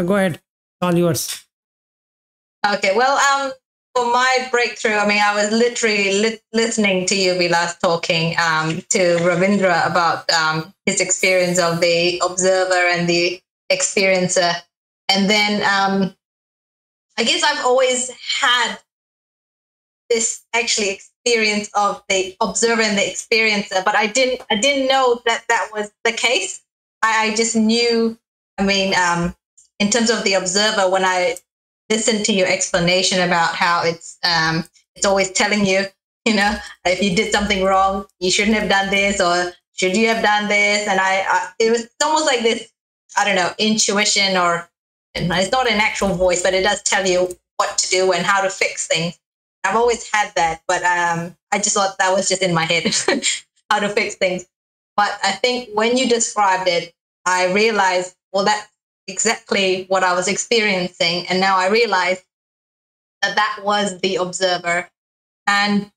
Go ahead. It's all yours. Okay. Well, for my breakthrough, I mean, I was literally listening to you, Vilas, talking to Ravindra about his experience of the observer and the experiencer. And then I guess I've always had this actually experience of the observer and the experiencer, but I didn't know that that was the case. I just knew, I mean, in terms of the observer, when I listened to your explanation about how it's always telling you, you know, if you did something wrong, you shouldn't have done this, or should you have done this? And it was almost like this, I don't know, intuition, or it's not an actual voice, but it does tell you what to do and how to fix things. I've always had that, but I just thought that was just in my head, how to fix things. But I think when you described it, I realized, well, that's exactly what I was experiencing. And now I realize that that was the observer. And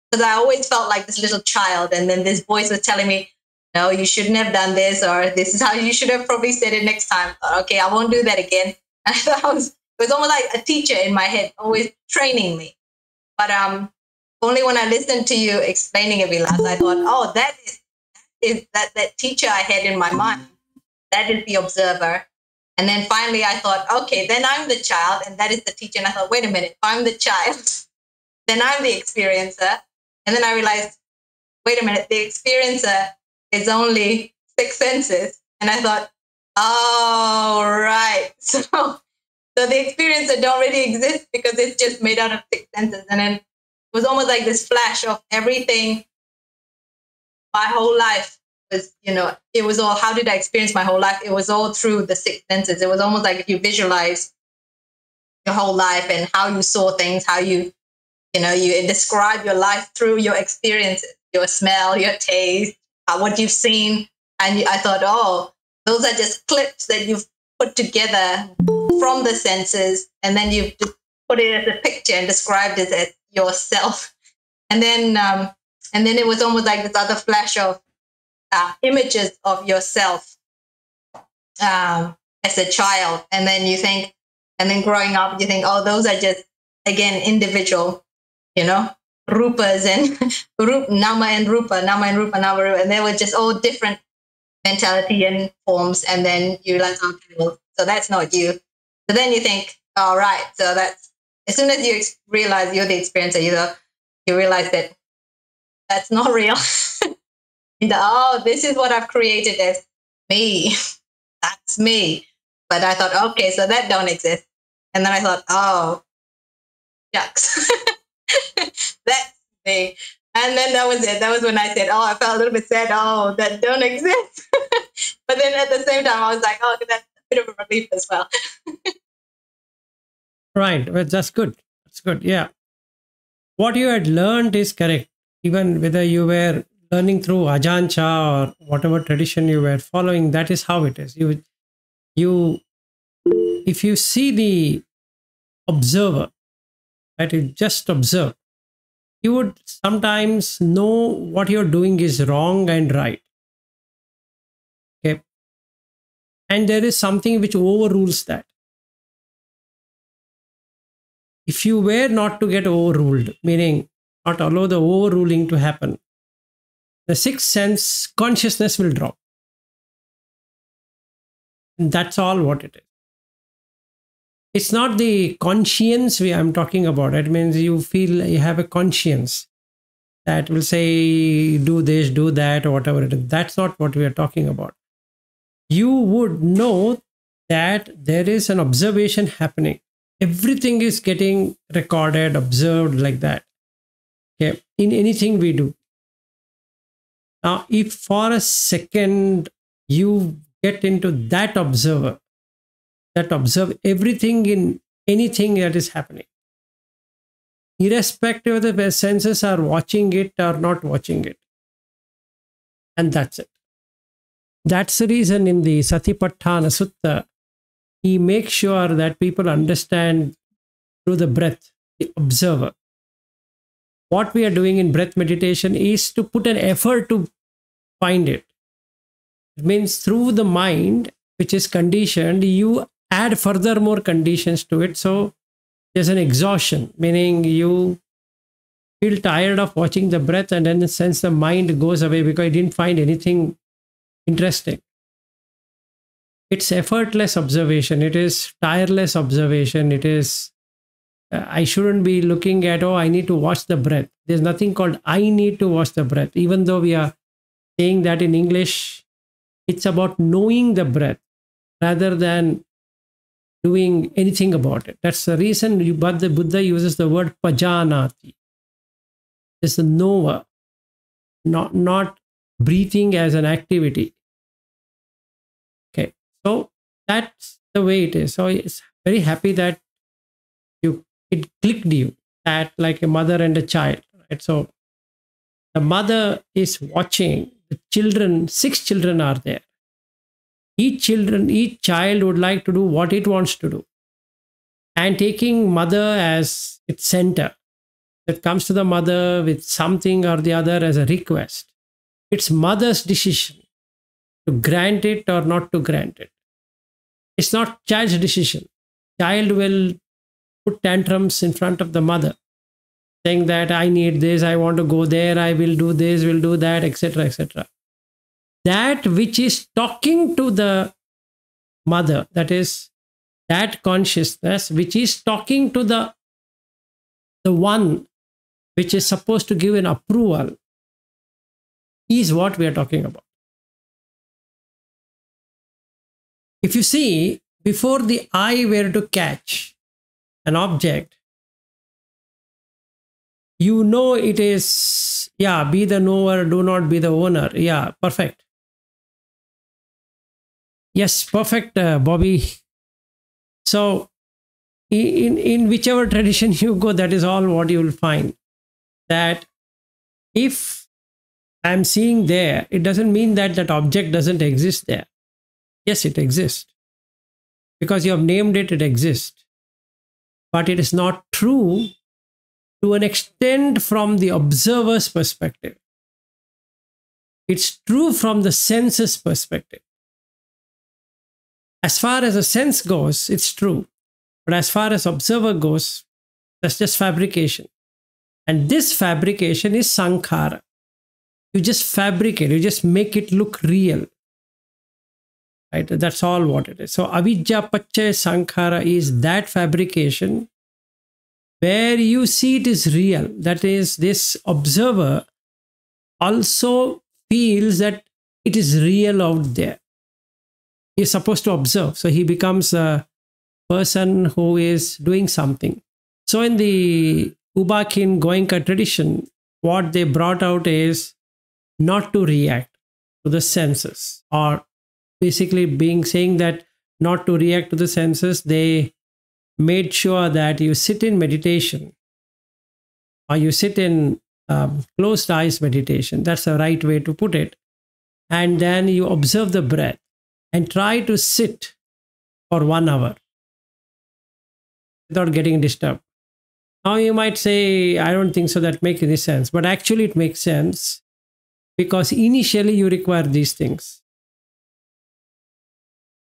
because I always felt like this little child, and then this voice was telling me, no, you shouldn't have done this, or this is how you should have probably said it next time. Okay, I won't do that again. And I thought it was almost like a teacher in my head, always training me. But only when I listened to you explaining it, Vilas, I thought, oh, that is that teacher I had in my mind. That is the observer. And then finally I thought, okay, then I'm the child and that is the teacher. And I thought, wait a minute, if I'm the child, then I'm the experiencer. And then I realized, wait a minute, the experiencer is only 6 senses. And I thought, oh, right. So the experiencer don't really exist because it's just made out of 6 senses. And then it was almost like this flash of everything. My whole life was, you know, it was all, how did I experience my whole life? It was all through the 6 senses. It was almost like if you visualize your whole life and how you saw things, how you describe your life through your experiences, your smell, your taste, what you've seen. And I thought, oh, those are just clips that you've put together from the senses, and then you put it as a picture and described it as yourself. And then it was almost like this other flash of images of yourself as a child. And then you think, and then growing up, you think, oh, those are just, again, individual, you know, rupas and nama and rupa, nama rupa. And they were just all different mentality and forms. And then you realize, okay, well, so that's not you. So then you think, all right, so that's, as soon as you realize you're the experiencer, you realize that that's not real. Oh, this is what I've created as me. That's me. But I thought, okay, so that don't exist. And then I thought, oh, shucks. That's me. And then that was it. That was when I said, oh, I felt a little bit sad. Oh, that don't exist. But then at the same time, I was like, oh, that's a bit of a relief as well. Right. Well, that's good. That's good. Yeah. What you had learned is correct. Even whether you were learning through Ajahn Chah or whatever tradition you were following, that is how it is. If you see the observer, that you just observe, you would sometimes know what you're doing is wrong and right. Okay. And there is something which overrules that. If you were not to get overruled, meaning not allow the overruling to happen, the 6th sense consciousness will drop. And that's all what it is. It's not the conscience I'm talking about. It means you feel you have a conscience that will say, do this, do that, or whatever it is. That's not what we are talking about. You would know that there is an observation happening. Everything is getting recorded, observed like that. Okay. In anything we do. Now, if for a second you get into that observer, that observe everything in anything that is happening, irrespective of the senses are watching it or not watching it. And that's it. That's the reason in the Satipatthana Sutta, he makes sure that people understand through the breath, the observer. What we are doing in breath meditation is to put an effort to find it. It means through the mind, which is conditioned, you add further more conditions to it. So there's an exhaustion, meaning you feel tired of watching the breath, and then in a sense the mind goes away because I didn't find anything interesting. It's effortless observation. It is tireless observation. It is, I shouldn't be looking at, oh, I need to watch the breath. There's nothing called I need to watch the breath. Even though we are saying that in English, it's about knowing the breath rather than doing anything about it. That's the reason the Buddha uses the word pajanati. It's the knower, not breathing as an activity. Okay, so that's the way it is. So it's very happy that it clicked you, that like a mother and a child, right? So the mother is watching the children. 6 children are there. Each child would like to do what it wants to do, and taking mother as its center. It comes to the mother with something or the other as a request. It's mother's decision to grant it or not to grant it. It's not child's decision. Child will put tantrums in front of the mother, saying that I need this, I want to go there, I will do this, will do that, etc., etc. That which is talking to the mother, that is that consciousness which is talking to the one which is supposed to give an approval, is what we are talking about. If you see, before the eye were to catch an object, you know it is, yeah, be the knower, do not be the owner. Yeah, perfect. Yes, perfect, Bobby. So in whichever tradition you go, that is all what you will find. That if I'm seeing there, it doesn't mean that that object doesn't exist there. Yes, it exists. Because you have named it, it exists. But it is not true to an extent from the observer's perspective. It's true from the senses perspective. As far as a sense goes, it's true. But as far as observer goes, that's just fabrication. And this fabrication is sankhara. You just fabricate, you just make it look real. Right? That's all what it is. So avidya pacchaya sankhara is that fabrication where you see it is real. That is, this observer also feels that it is real out there. He's supposed to observe. So he becomes a person who is doing something. So in the Ubakin Goenka tradition, what they brought out is not to react to the senses, or basically saying that not to react to the senses. They made sure that you sit in meditation, or you sit in closed eyes meditation. That's the right way to put it. And then you observe the breath and try to sit for 1 hour without getting disturbed. Now you might say, I don't think so that makes any sense. But actually it makes sense, because initially you require these things.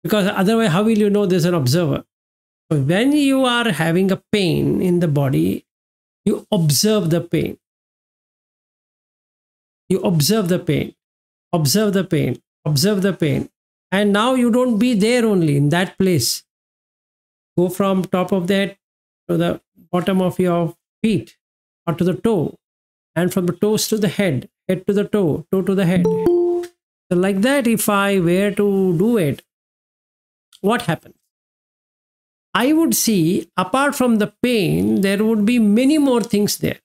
Because otherwise, how will you know there's an observer? So when you are having a pain in the body, you observe the pain. You observe the pain, observe the pain, observe the pain. And now you don't be there only in that place. Go from top of the head to the bottom of your feet, or to the toe, and from the toes to the head, head to the toe, toe to the head. So like that, if I were to do it, what happens? I would see, apart from the pain, there would be many more things there.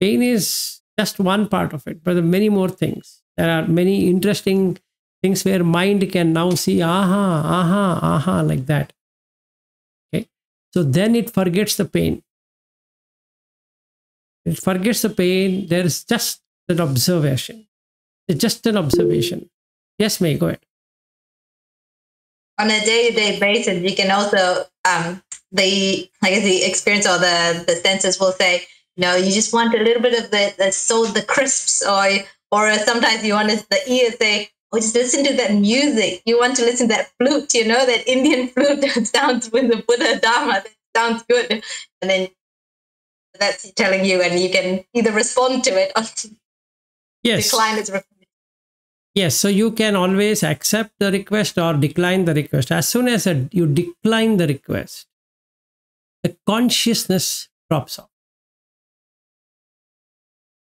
Pain is just one part of it, but there are many more things. There are many interesting things where mind can now see, aha, aha, aha, like that. Okay. So then it forgets the pain. It forgets the pain. There is just an observation. It's just an observation. Yes, May, go ahead. On a day-to-day basis, you can also, the experience or the senses will say, you just want a little bit of the crisps, or sometimes you want the ear say, or just listen to that music. You want to listen to that flute, that Indian flute that sounds with the Buddha Dharma, that sounds good. And then that's telling you, and you can either respond to it or Yes. decline its request. Yes, so you can always accept the request or decline the request. As soon as you decline the request, the consciousness drops off.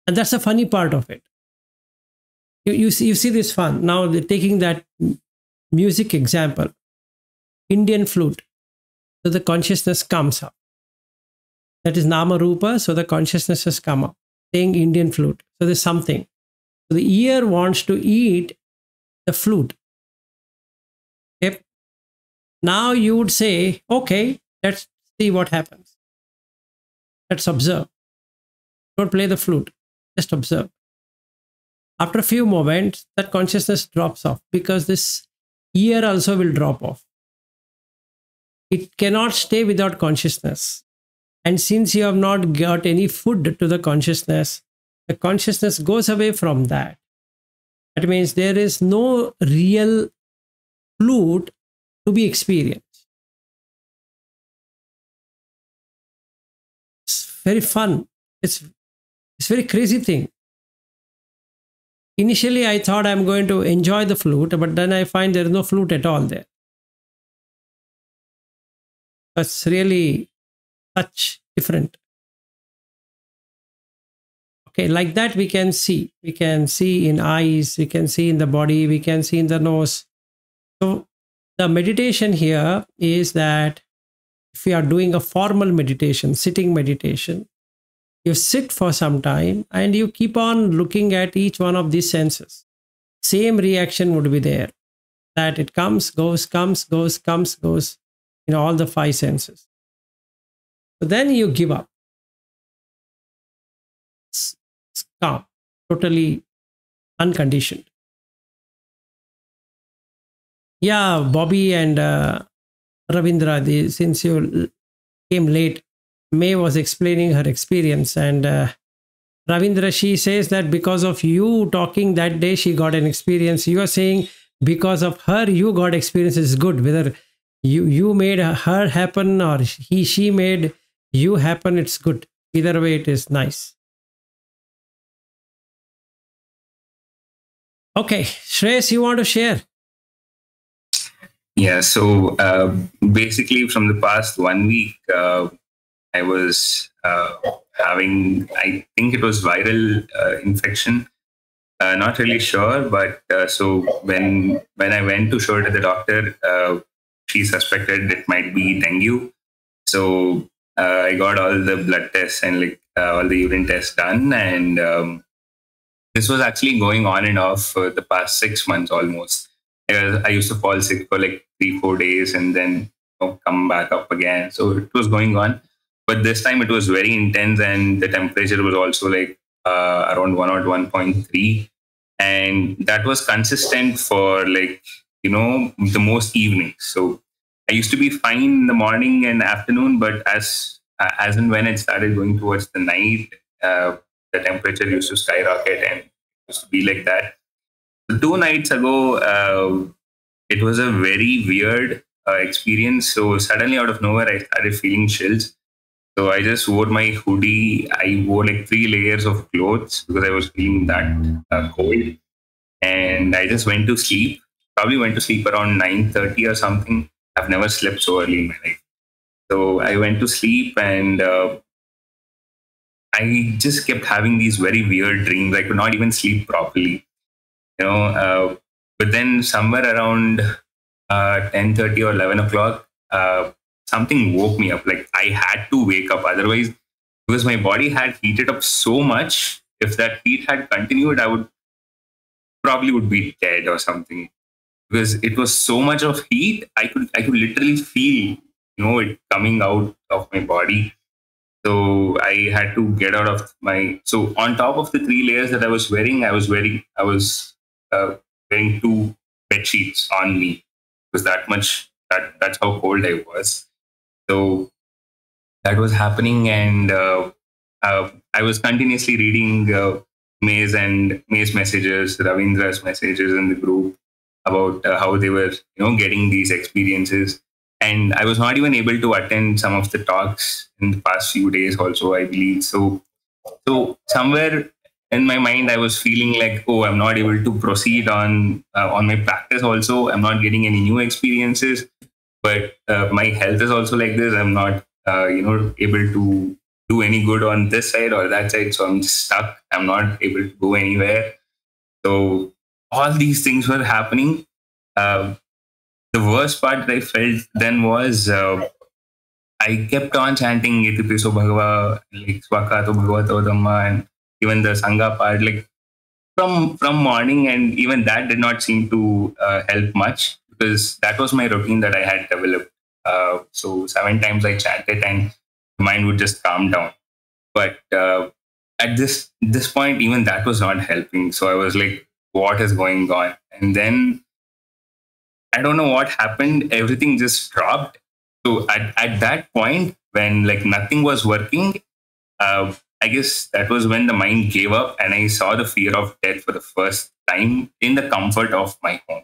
And that's the funny part of it. You see this fun. Now, taking that music example, Indian flute, so the consciousness comes up. That is Nama Rupa, so the consciousness has come up. Saying Indian flute, so there's something. So the ear wants to eat the flute. Okay. Now you would say, okay, let's see what happens. Let's observe. Don't play the flute, just observe. After a few moments, that consciousness drops off because this ear also will drop off. It cannot stay without consciousness. And since you have not got any food to the consciousness goes away from that. That means there is no real flute to be experienced. It's very fun. It's very crazy thing. Initially, I thought I'm going to enjoy the flute, but then I find there is no flute at all there. It's really such different. Okay, like that we can see. We can see in eyes, we can see in the body, we can see in the nose. So the meditation here is that if we are doing a formal meditation, sitting meditation, you sit for some time and you keep on looking at each one of these senses. Same reaction would be there. That it comes, goes, comes, goes, comes, goes, all the five senses. So then you give up. It's calm, totally unconditioned. Yeah, Bobby and Ravindra, since you came late, May was explaining her experience, and Ravindra, she says that because of you talking that day, she got an experience. You are saying because of her, you got experience is good. Whether you made her happen or she made you happen, it's good. Either way, it is nice. Okay, Shreyas, you want to share? Yeah, so basically from the past 1 week, I was having, I think it was viral infection. Not really sure, but so when I went to show it to the doctor, she suspected it might be dengue. So I got all the blood tests and all the urine tests done, and this was actually going on and off for the past 6 months almost. I used to fall sick for 3-4 days and then come back up again. So it was going on. But this time it was very intense, and the temperature was also around 1 or 1.3. And that was consistent for the most evenings. So I used to be fine in the morning and afternoon, but as and when it started going towards the night, the temperature used to skyrocket, and it used to be like that. 2 nights ago, it was a very weird experience. So suddenly out of nowhere, I started feeling chills. So I just wore my hoodie. I wore 3 layers of clothes because I was feeling that cold. And I just went to sleep. Probably went to sleep around 9:30 or something. I've never slept so early in my life. So I went to sleep, and I just kept having these very weird dreams. I could not even sleep properly. But then somewhere around 10:30 or 11 o'clock, something woke me up. I had to wake up, otherwise, because my body had heated up so much. If that heat had continued, I would be dead or something, because it was so much of heat. I could literally feel it coming out of my body. So I had to get out of so on top of the 3 layers that I was wearing, I was wearing 2 bed sheets on me, because that's how cold I was. So that was happening, and I was continuously reading May's messages, Ravindra's messages in the group, about how they were, getting these experiences. And I was not even able to attend some of the talks in the past few days also, I believe. So somewhere in my mind, I was feeling like, oh, I'm not able to proceed on my practice also. I'm not getting any new experiences, but my health is also like this. I'm not, able to do any good on this side or that side. So I'm just stuck. I'm not able to go anywhere. So all these things were happening. Uh, the worst part that I felt then was I kept on chanting Iti Piso Bhagava, like Swakato Bhagavato Dhamma, and even the Sangha part, like from morning, and even that did not seem to help much because that was my routine that I had developed. So 7 times I chanted, and the mind would just calm down. But at this point, even that was not helping. So I was like, "What is going on?" And then I don't know what happened. Everything just dropped. So at that point, when like nothing was working, I guess that was when the mind gave up and I saw the fear of death for the first time in the comfort of my home.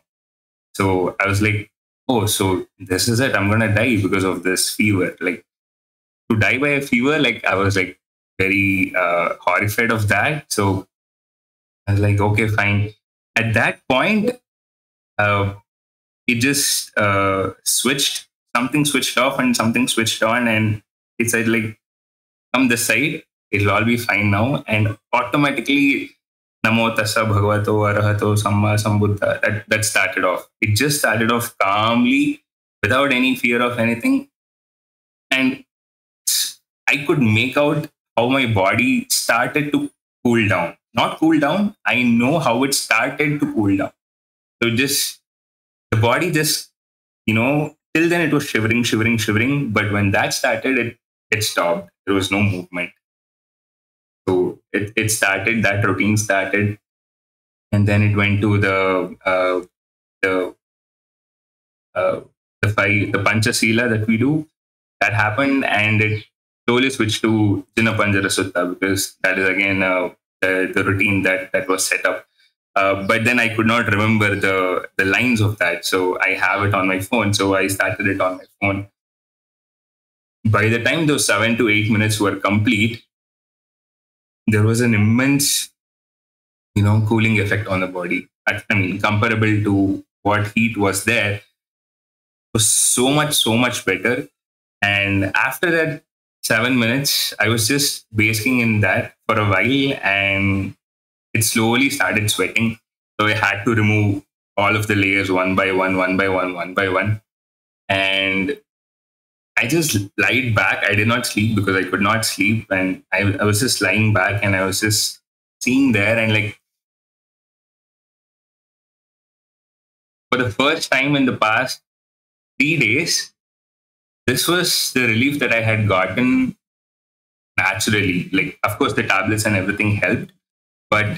So I was like, oh, so this is it. I'm going to die because of this fever. Like to die by a fever, like I was like very horrified of that. So I was like, okay, fine. At that point, uh, it just switched. Something switched off and something switched on. And it said like, come this side, it'll all be fine now. And automatically, Namo Tassa Bhagavato Arahato Samma Sambuddha, that started off. It just started off calmly, without any fear of anything. And I could make out how my body started to cool down. Not cool down, I know how it started to cool down. So just, the body just, till then it was shivering, shivering, shivering. But when that started, it stopped. There was no movement. So it started, that routine started, and then it went to the the Panchasila that we do. That happened, and it slowly switched to Jina Panjara Sutta because that is again the routine that was set up. But then I could not remember the lines of that, so I have it on my phone. So I started it on my phone. By the time those 7 to 8 minutes were complete, there was an immense, cooling effect on the body. I mean, comparable to what heat was there, it was so much better. And after that 7 minutes, I was just basking in that for a while, and it slowly started sweating. So I had to remove all of the layers one by one, one by one, one by one. And I just lied back. I did not sleep because I could not sleep. And I was just lying back and I was just seeing there. And like for the first time in the past 3 days, this was the relief that I had gotten naturally. Like, of course, the tablets and everything helped. But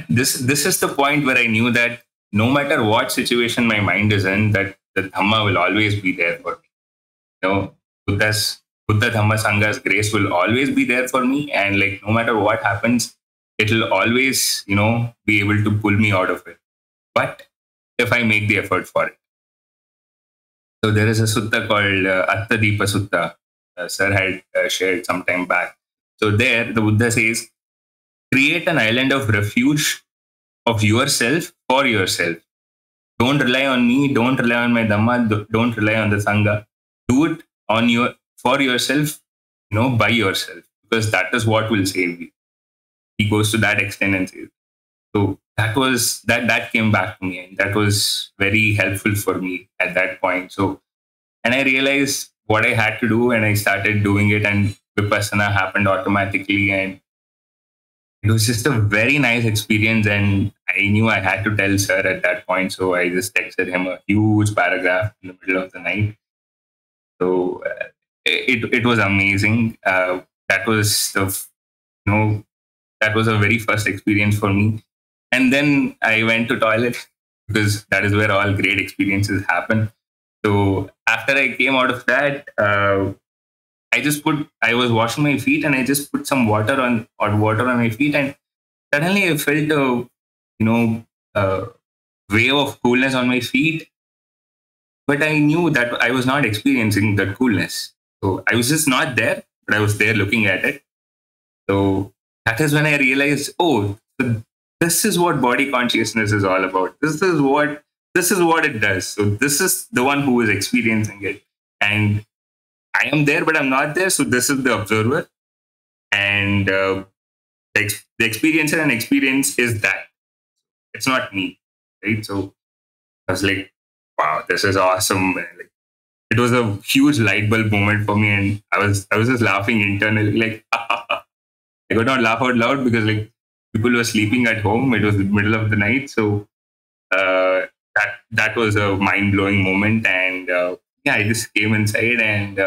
this is the point where I knew that no matter what situation my mind is in, that the Dhamma will always be there for me. Buddha Dhamma Sangha's grace will always be there for me, and like no matter what happens, it will always be able to pull me out of it. But if I make the effort for it. So there is a sutta called Atta Deepa Sutta. Sir had shared some time back. So there the Buddha says, create an island of refuge of yourself for yourself. Don't rely on me. Don't rely on my Dhamma. Don't rely on the Sangha. Do it for yourself, by yourself, because that is what will save you. He goes to that extent and says. So that came back to me, and that was very helpful for me at that point. So, and I realized what I had to do, and I started doing it, and Vipassana happened automatically, and it was just a very nice experience. And I knew I had to tell sir at that point, so I just texted him a huge paragraph in the middle of the night. So it was amazing. That was that was a very first experience for me. And then I went to toilet because that is where all great experiences happen. So after I came out of that, I was washing my feet and I just put some water on my feet, and suddenly I felt wave of coolness on my feet, but I knew that I was not experiencing that coolness. So I was just not there, but I was there looking at it. So that is when I realized, oh, so this is what body consciousness is all about. This is what it does. So this is the one who is experiencing it, and I am there, but I'm not there. So this is the observer, and the experiencer and experience is that. It's not me, right? So I was like, wow, this is awesome. Like, it was a huge light bulb moment for me, and I was just laughing internally, like I could not laugh out loud because like people were sleeping at home. It was the middle of the night, so that was a mind blowing moment, and yeah, I just came inside and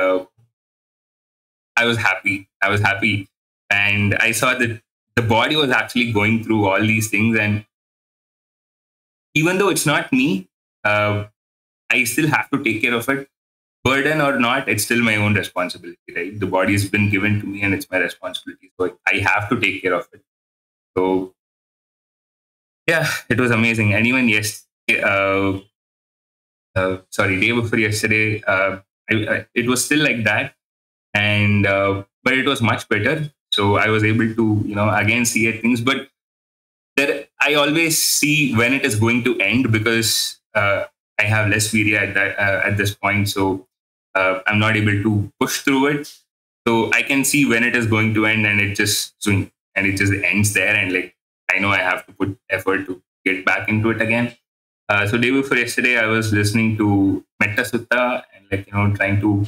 I was happy. I was happy, and I saw that the body was actually going through all these things, and even though it's not me, I still have to take care of it. Burden or not, it's still my own responsibility, right? The body has been given to me and it's my responsibility. So I have to take care of it. So yeah, it was amazing. And even day before yesterday, it was still like that. And, but it was much better. So I was able to, again see it things. But I always see when it is going to end because I have less virya at this point. So I'm not able to push through it. So I can see when it is going to end, and it just swing and it just ends there. And like I know I have to put effort to get back into it again. So day before yesterday, I was listening to Metta Sutta and trying to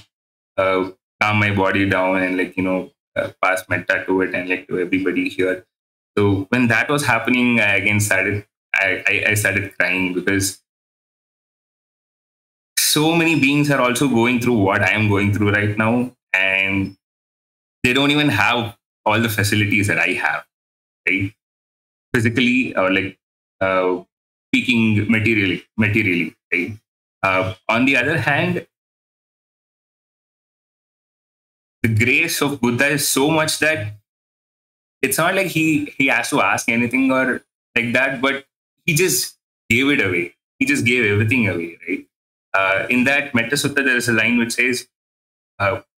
calm my body down and pass metta to it and to everybody here. So when that was happening, I started crying because so many beings are also going through what I am going through right now, and they don't even have all the facilities that I have, right? Physically or speaking materially, right? On the other hand, the grace of Buddha is so much that it's not like he has to ask anything or like that, but he just gave it away. He just gave everything away, right? In that Metta Sutta, there is a line which says,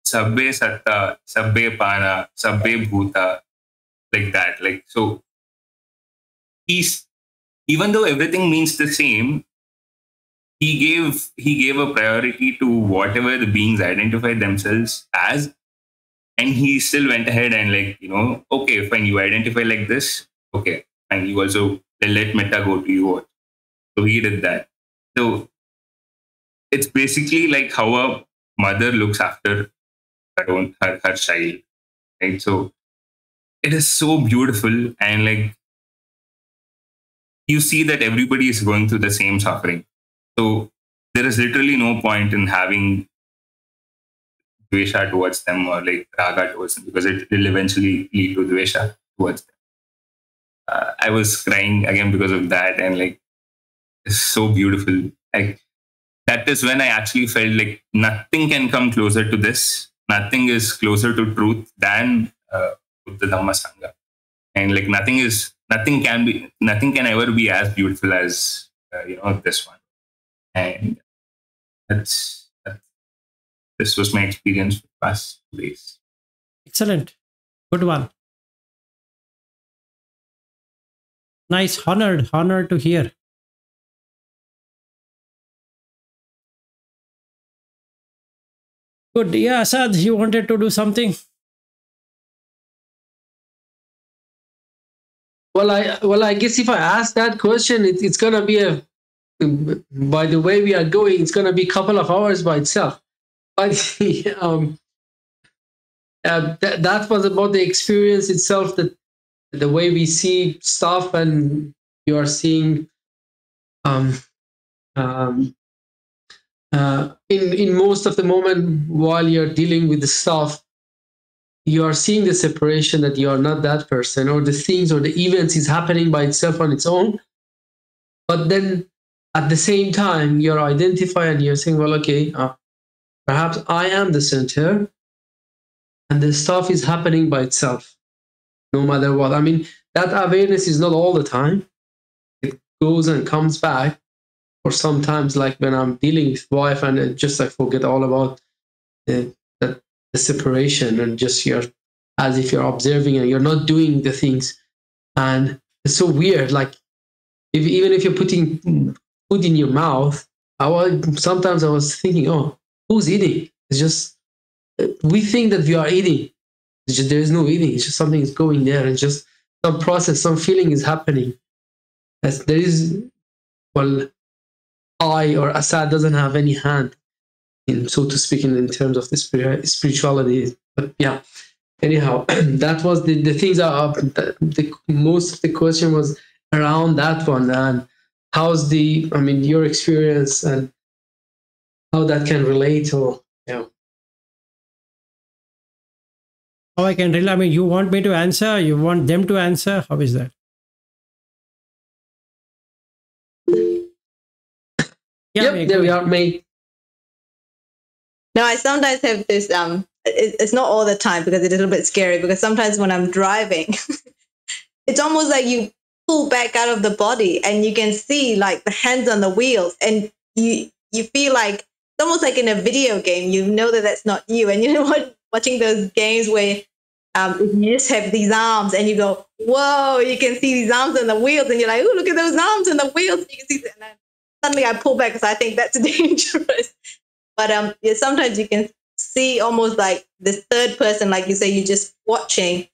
"Sabbe satta, sabbe pana, sabbe bhuta," like that. Like so, he's even though everything means the same, he gave a priority to whatever the beings identify themselves as, and he still went ahead and okay, fine, you identify like this, okay, and you also let metta go to you. So he did that. So it's basically like how a mother looks after her child, right? So it is so beautiful, and you see that everybody is going through the same suffering. So there is literally no point in having dvesha towards them or raga towards them, because it will eventually lead to dvesha towards them. I was crying again because of that, and it's so beautiful. That is when I actually felt like nothing can come closer to this. Nothing is closer to truth than Buddha Dhamma Sangha, and nothing can ever be as beautiful as this one. And this was my experience for the past 2 days. Excellent. Good one. Nice. Honored to hear. Good. Yeah, Asad, you wanted to do something? Well, I guess if I ask that question, it's gonna be by the way we are going, it's gonna be a couple of hours by itself. But that was about the experience itself, that the way we see stuff, and you are seeing in most of the moment while you're dealing with the stuff, you are seeing the separation, that you are not that person, or the things or the events is happening by itself on its own. But then at the same time, you're identifying and you're saying, well, okay, perhaps I am the center, and the stuff is happening by itself, no matter what. I mean, that awareness is not all the time. It goes and comes back. Or sometimes, like when I'm dealing with wife and just like forget all about the separation, and just you're as if you're observing and you're not doing the things. And it's so weird. Like even if you're putting food in your mouth, sometimes I was thinking, oh, who's eating? It's just we think that we are eating. It's just, there is no eating. It's just something is going there, and just some process, some feeling is happening. As there is, well, I or Assad doesn't have any hand in, so to speak, in terms of the spirituality. But yeah, anyhow, that was the things are the most of the question was around that one. And how's your experience and how that can relate, or yeah. How I can relate? I mean, you want me to answer? You want them to answer? How is that? Yeah, Yep, there we are, May. No, I sometimes have this. It's not all the time because it's a little bit scary. Because sometimes when I'm driving, it's almost like you pull back out of the body, and you can see like the hands on the wheels, and you feel like it's almost like in a video game. You know that that's not you, and you know what? Watching those games where you just have these arms, and you go, "Whoa!" You can see these arms on the wheels, and you're like, "Oh, look at those arms on the wheels!" You can see that. And then suddenly I pull back because I think that's dangerous. But yeah, sometimes you can see almost like this third person, like you say, you're just watching,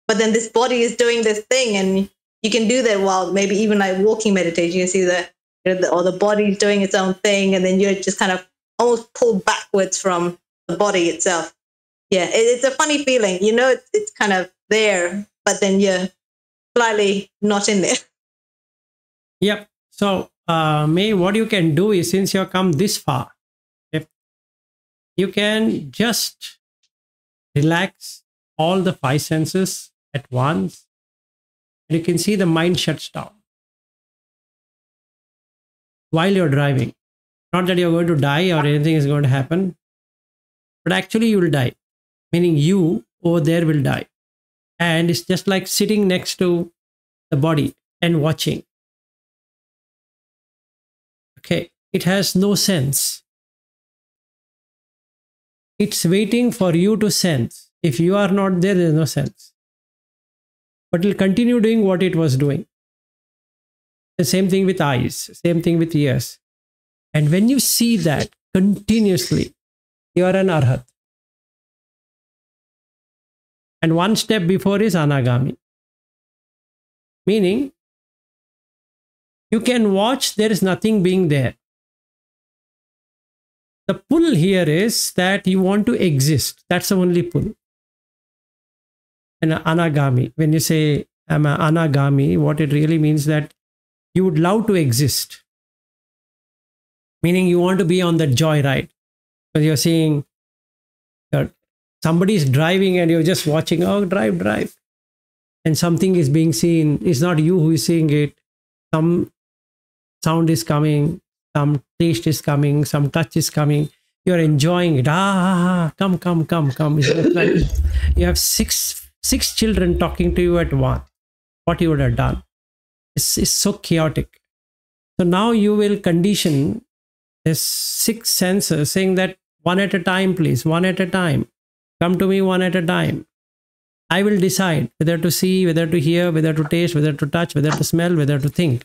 but then this body is doing this thing, and you can do that while maybe even like walking meditation. You can see that, or the body is doing its own thing, and then you're just kind of almost pulled backwards from the body itself. Yeah, it's a funny feeling. You know, it's kind of there, but then you're slightly not in there. Yep. So, May, what you can do is, since you've come this far, you can just relax all the five senses at once. And you can see the mind shuts down while you're driving. Not that you're going to die or anything is going to happen, but actually you will die. Meaning you over there will die. And it's just like sitting next to the body and watching. Okay, it has no sense. It's waiting for you to sense. If you are not there, there's no sense. But it will continue doing what it was doing. The same thing with eyes, same thing with ears. And when you see that continuously, you are an arhat. And one step before is anagami. Meaning, you can watch, there is nothing being there. The pull here is that you want to exist. That's the only pull. And anagami, when you say I'm an anagami, what it really means that you would love to exist. Meaning you want to be on that joy ride. Because you're seeing somebody is driving and you're just watching, oh, drive, drive. And something is being seen. It's not you who is seeing it. Some sound is coming. Some taste is coming, some touch is coming. You're enjoying it. Come. It's like you have six children talking to you at once. What you would have done? It's so chaotic. So now you will condition this 6 senses, saying that one at a time, please, one at a time. Come to me one at a time. I will decide whether to see, whether to hear, whether to taste, whether to touch, whether to smell, whether to think.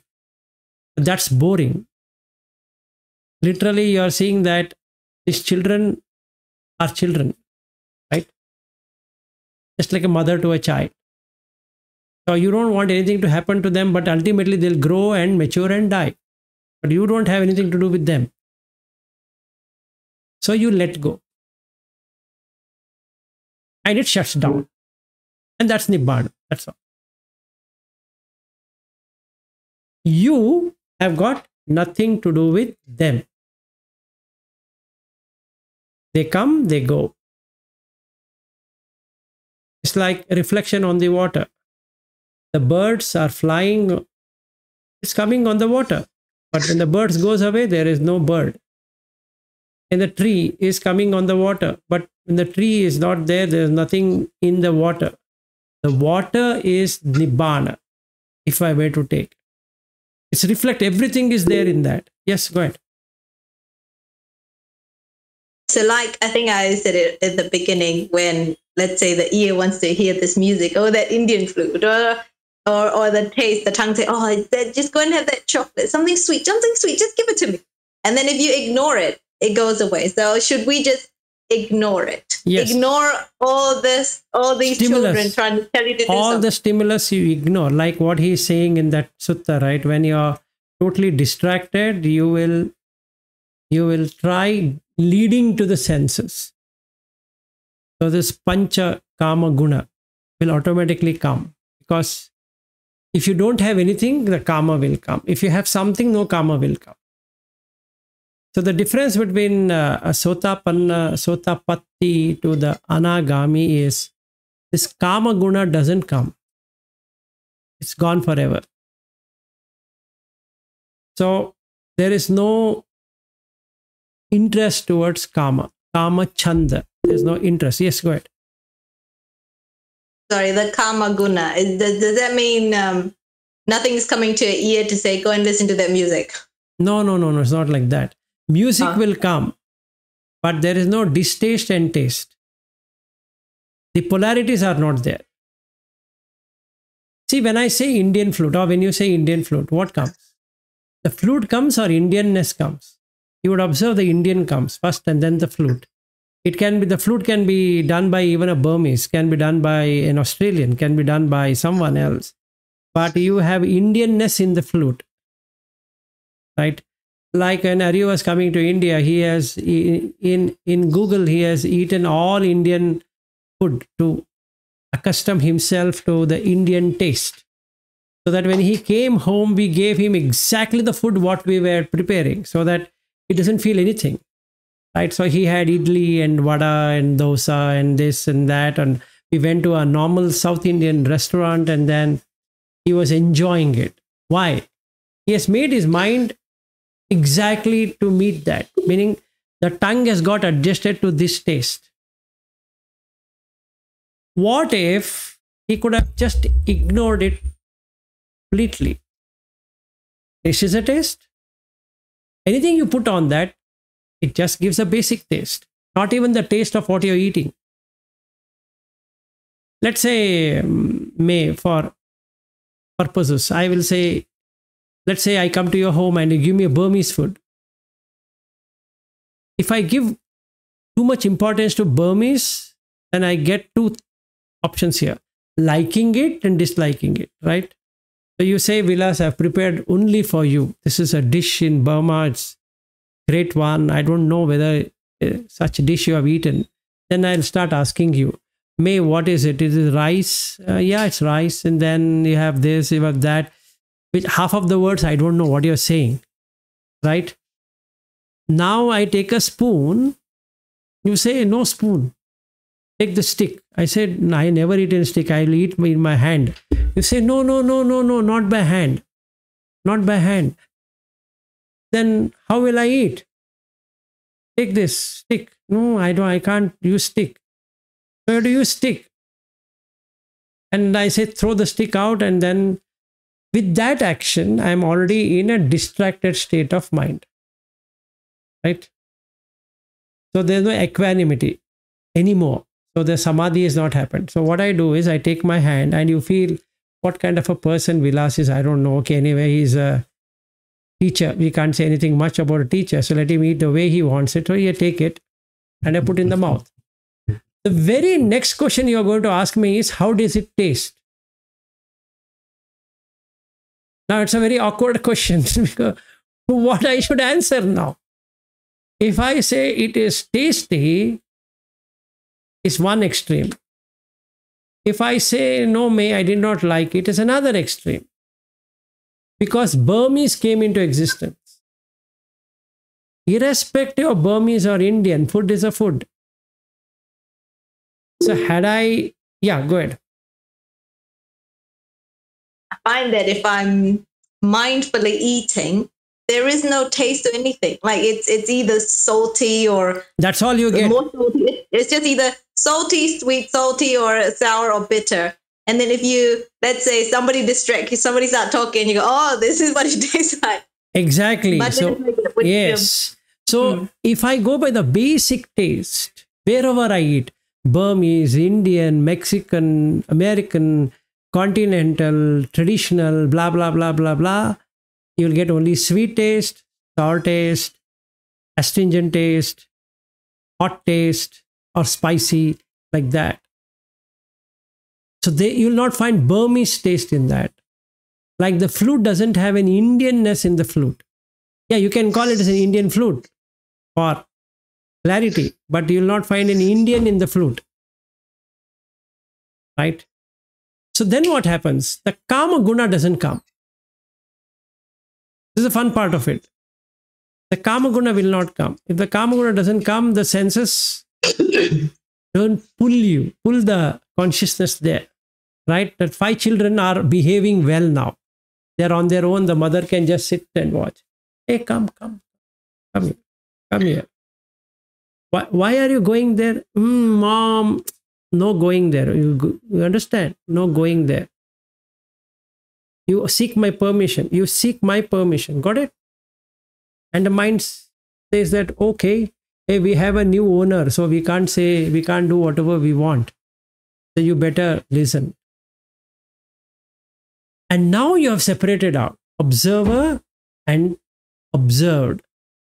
That's boring. Literally, you are seeing that these children are children, right? Just like a mother to a child. So you don't want anything to happen to them, but ultimately they'll grow and mature and die. But you don't have anything to do with them. So you let go. And it shuts down. And that's Nibbana. That's all. You have got nothing to do with them. They come, they go. It's like a reflection on the water. The birds are flying, it's coming on the water. But when the birds goes away, there is no bird. And the tree is coming on the water. But when the tree is not there, there is nothing in the water. The water is Nibbana, if I were to take. It's reflect, everything is there in that. Yes, go ahead. So like, I think I said it at the beginning, when let's say the ear wants to hear this music, or that Indian flute, or the taste, the tongue say, oh, just go and have that chocolate, something sweet, just give it to me. And then if you ignore it, it goes away. So should we just ignore it? Yes. Ignore all these stimulus. Children trying to tell you to do all something. The stimulus you ignore, like what he's saying in that sutta, right? When you're totally distracted, you will try leading to the senses. So this pancha kama guna will automatically come, because if you don't have anything, the kama will come. If you have something, no kama will come. So the difference between a sotapatti to the anagami is this kama guna doesn't come. It's gone forever. So there is no interest towards kama chanda. There's no interest. Yes, go ahead. Sorry, the kama guna. Does that mean nothing is coming to your ear to say, go and listen to that music? No. It's not like that. Music will come, but there is no distaste and taste. The polarities are not there. See, when I say Indian flute, or when you say Indian flute, what comes? The flute comes or Indianness comes? You would observe the Indian comes first and then the flute. The flute can be done by even a Burmese, can be done by an Australian, can be done by someone else. But you have Indianness in the flute, right? Like when Ari was coming to India, he has, in Google, he has eaten all Indian food to accustom himself to the Indian taste. So that when he came home, we gave him exactly the food what we were preparing, so that he doesn't feel anything. Right? So he had idli and vada and dosa and this and that. And we went to a normal South Indian restaurant, and then he was enjoying it. Why? He has made his mind exactly to meet that. Meaning the tongue has got adjusted to this taste. What if he could have just ignored it completely? This is a taste. Anything you put on that, it just gives a basic taste, not even the taste of what you're eating. Let's say, for purposes, I will say, let's say I come to your home and you give me a Burmese food. If I give too much importance to Burmese, then I get two options here: liking it and disliking it, right? So you say, Vilas, I've prepared only for you. This is a dish in Burma. It's great one. I don't know whether such a dish you have eaten. Then I'll start asking you, May, what is it? Is it rice? Yeah, it's rice. And then you have this, you have that. With half of the words, I don't know what you're saying, right? Now I take a spoon. You say, no spoon. Take the stick. I said, no, I never eat in stick. I'll eat in my hand. You say, no, not by hand. Not by hand. Then how will I eat? Take this stick. No, I can't use stick. Where do you use stick? And I say, throw the stick out. And then with that action, I'm already in a distracted state of mind. Right? So there's no equanimity anymore. So the samadhi has not happened. So what I do is I take my hand, and you feel what kind of a person Vilas is. I don't know. Okay, anyway, he's a teacher. We can't say anything much about a teacher. So let him eat the way he wants it. So you take it and I put in the mouth. The very next question you're going to ask me is, how does it taste? Now it's a very awkward question because what I should answer now. If I say it is tasty, it's one extreme. If I say, no, May, I did not like it, is another extreme. Because Burmese came into existence. Irrespective of Burmese or Indian, food is a food. So yeah, go ahead. I find that if I'm mindfully eating, there is no taste to anything. Like it's either salty or... That's all you get. More salty. It's just either salty, sweet, salty, or sour or bitter. And then if you, let's say somebody distract you, somebody start talking, you go, oh, this is what it tastes like. Exactly. But So, yes. So if I go by the basic taste, wherever I eat, Burmese, Indian, Mexican, American, continental, traditional, blah, blah, blah, blah, blah, you'll get only sweet taste, sour taste, astringent taste, hot taste, or spicy, like that. So you'll not find Burmese taste in that. Like the flute doesn't have an Indianness in the flute. Yeah, you can call it as an Indian flute for clarity, but you'll not find an Indian in the flute. Right? So then what happens? The Kama Guna doesn't come. This is the fun part of it. The Kama Guna will not come. If the Kama Guna doesn't come, the senses don't pull the consciousness there. Right? That 5 children are behaving well now. They're on their own. The mother can just sit and watch. Hey, come here. Why are you going there? Mom, no going there. You understand? No going there. You seek my permission. You seek my permission. Got it? And the mind says that, okay, hey, we have a new owner, so we can't do whatever we want. So you better listen. And now you have separated out observer and observed.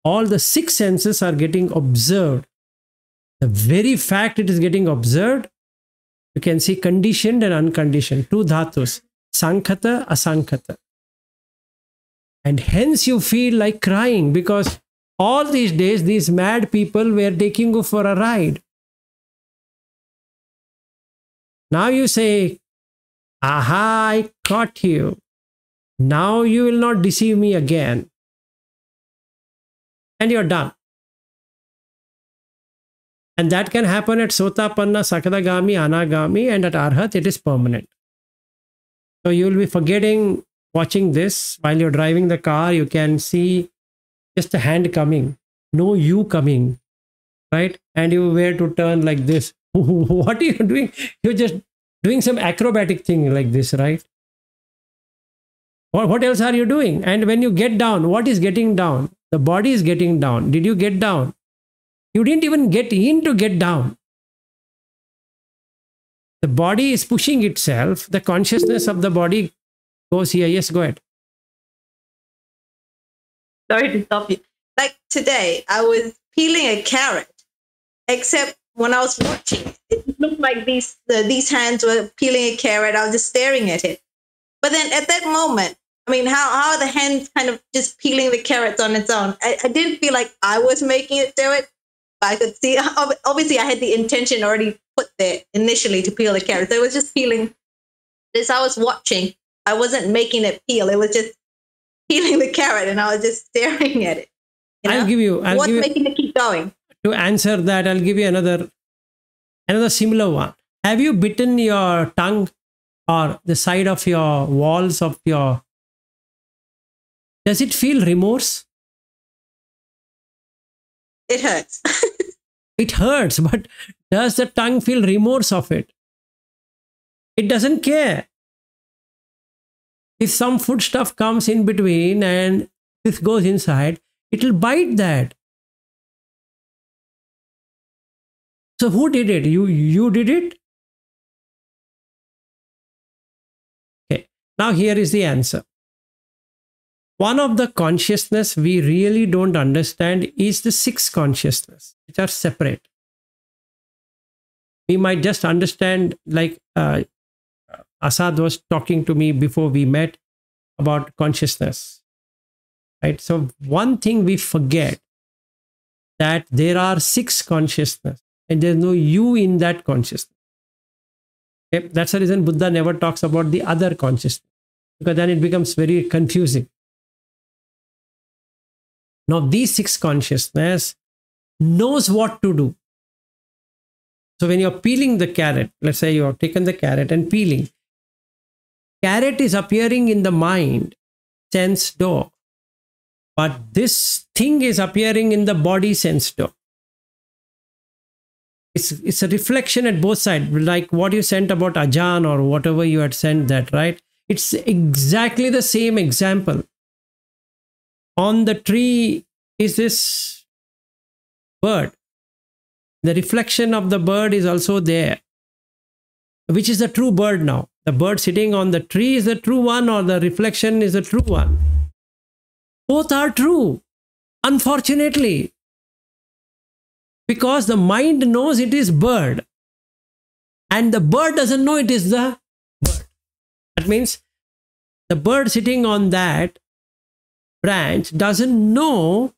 All the 6 senses are getting observed. The very fact it is getting observed, you can see conditioned and unconditioned. 2 dhatus, sankhata, asankhata. And hence you feel like crying because all these days, these mad people were taking you for a ride. Now you say, aha, I caught you. Now you will not deceive me again. And you're done. And that can happen at Sotapanna, Sakadagami, Anagami, and at Arhat, it is permanent. So you will be forgetting watching this. While you're driving the car, you can see just a hand coming, no you coming, right? And you were to turn like this. What are you doing? You're just doing some acrobatic thing like this, right? What else are you doing? And when you get down, what is getting down? The body is getting down. Did you get down? You didn't even get in to get down. The body is pushing itself. The consciousness of the body goes here. Yes, go ahead. Sorry to stop you. Like today, I was peeling a carrot, except when I was watching, it looked like these hands were peeling a carrot. I was just staring at it. But then at that moment, I mean, how are the hands kind of just peeling the carrots on its own? I didn't feel like I was making it do it. But I could see, obviously I had the intention already put there initially to peel the carrots. I was just peeling this. I was watching. I wasn't making it peel. It was just peeling the carrot and I was just staring at it. You know? What's making it keep going? To answer that, I'll give you another similar one. Have you bitten your tongue or the side of your walls of your... Does it feel remorse? It hurts. It hurts, but does the tongue feel remorse of it? It doesn't care. If some food stuff comes in between and this goes inside, it will bite that. So who did it? You did it? Okay. Now here is the answer. One of the consciousness we really don't understand is the 6 consciousness, which are separate. We might just understand, like Asad was talking to me before we met about consciousness. Right? So one thing we forget, that there are 6 consciousness and there's no you in that consciousness. Okay? That's the reason Buddha never talks about the other consciousness, because then it becomes very confusing. Now, these 6 consciousness knows what to do. So when you're peeling the carrot, let's say you have taken the carrot and peeling, carrot is appearing in the mind, sense door. But this thing is appearing in the body sense door. It's a reflection at both sides, like what you sent about Ajan or whatever you had sent that, right? It's exactly the same example. On the tree is this bird. The reflection of the bird is also there. Which is the true bird now? The bird sitting on the tree is the true one, or the reflection is the true one? Both are true, unfortunately. Because the mind knows it is bird. And the bird doesn't know it is the bird. That means the bird sitting on that branch doesn't know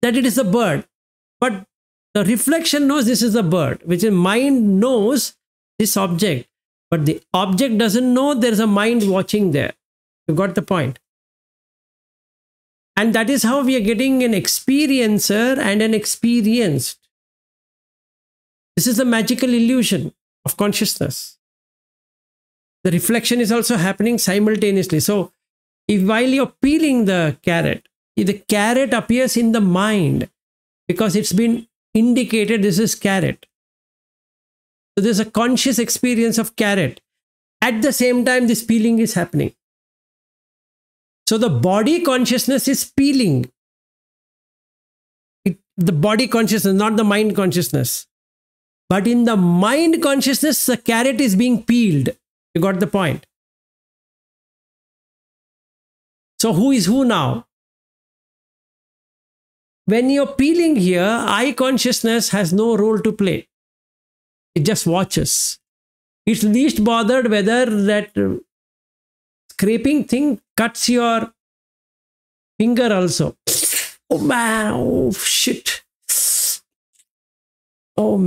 that it is a bird. But the reflection knows this is a bird, which is mind knows this object. But the object doesn't know there is a mind watching there. You got the point? And that is how we are getting an experiencer and an experienced. This is the magical illusion of consciousness. The reflection is also happening simultaneously. So, if while you're peeling the carrot appears in the mind because it's been indicated this is carrot. So, there's a conscious experience of carrot. At the same time, this peeling is happening. So the body consciousness is peeling. The body consciousness, not the mind consciousness. But in the mind consciousness, the carrot is being peeled. You got the point? So who is who now? When you're peeling here, eye consciousness has no role to play. It just watches. It's least bothered whether that scraping thing cuts your finger also. Oh man, oh shit. Oh,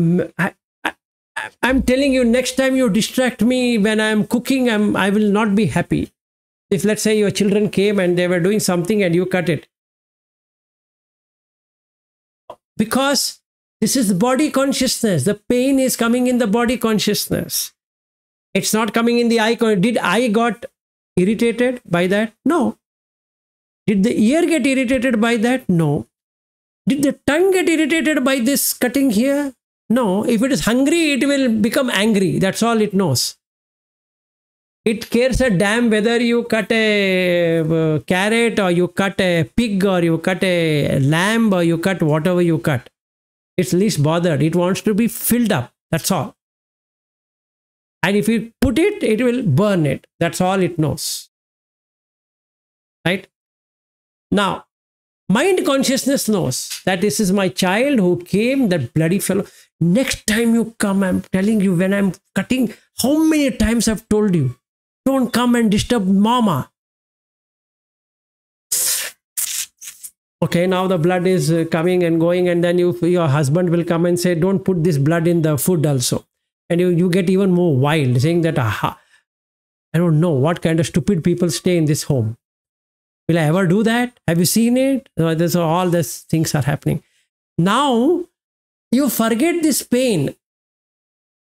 I'm telling you, next time you distract me when I'm cooking, I will not be happy. If let's say your children came and they were doing something and you cut it. Because this is body consciousness. The pain is coming in the body consciousness. It's not coming in the eye. Did I got irritated by that? No. Did the ear get irritated by that? No. Did the tongue get irritated by this cutting here? No. If it is hungry, it will become angry. That's all it knows. It cares a damn whether you cut a carrot or you cut a pig or you cut a lamb or you cut whatever you cut. It's least bothered. It wants to be filled up. That's all. And if you put it, it will burn it. That's all it knows. Right? Now, mind consciousness knows that this is my child who came, that bloody fellow. Next time you come, I'm telling you, when I'm cutting, how many times I've told you, don't come and disturb mama. Okay, now the blood is coming and going, and then your husband will come and say, don't put this blood in the food also. And you get even more wild, saying that, aha, I don't know what kind of stupid people stay in this home. Will I ever do that? Have you seen it? All these things are happening. Now, you forget this pain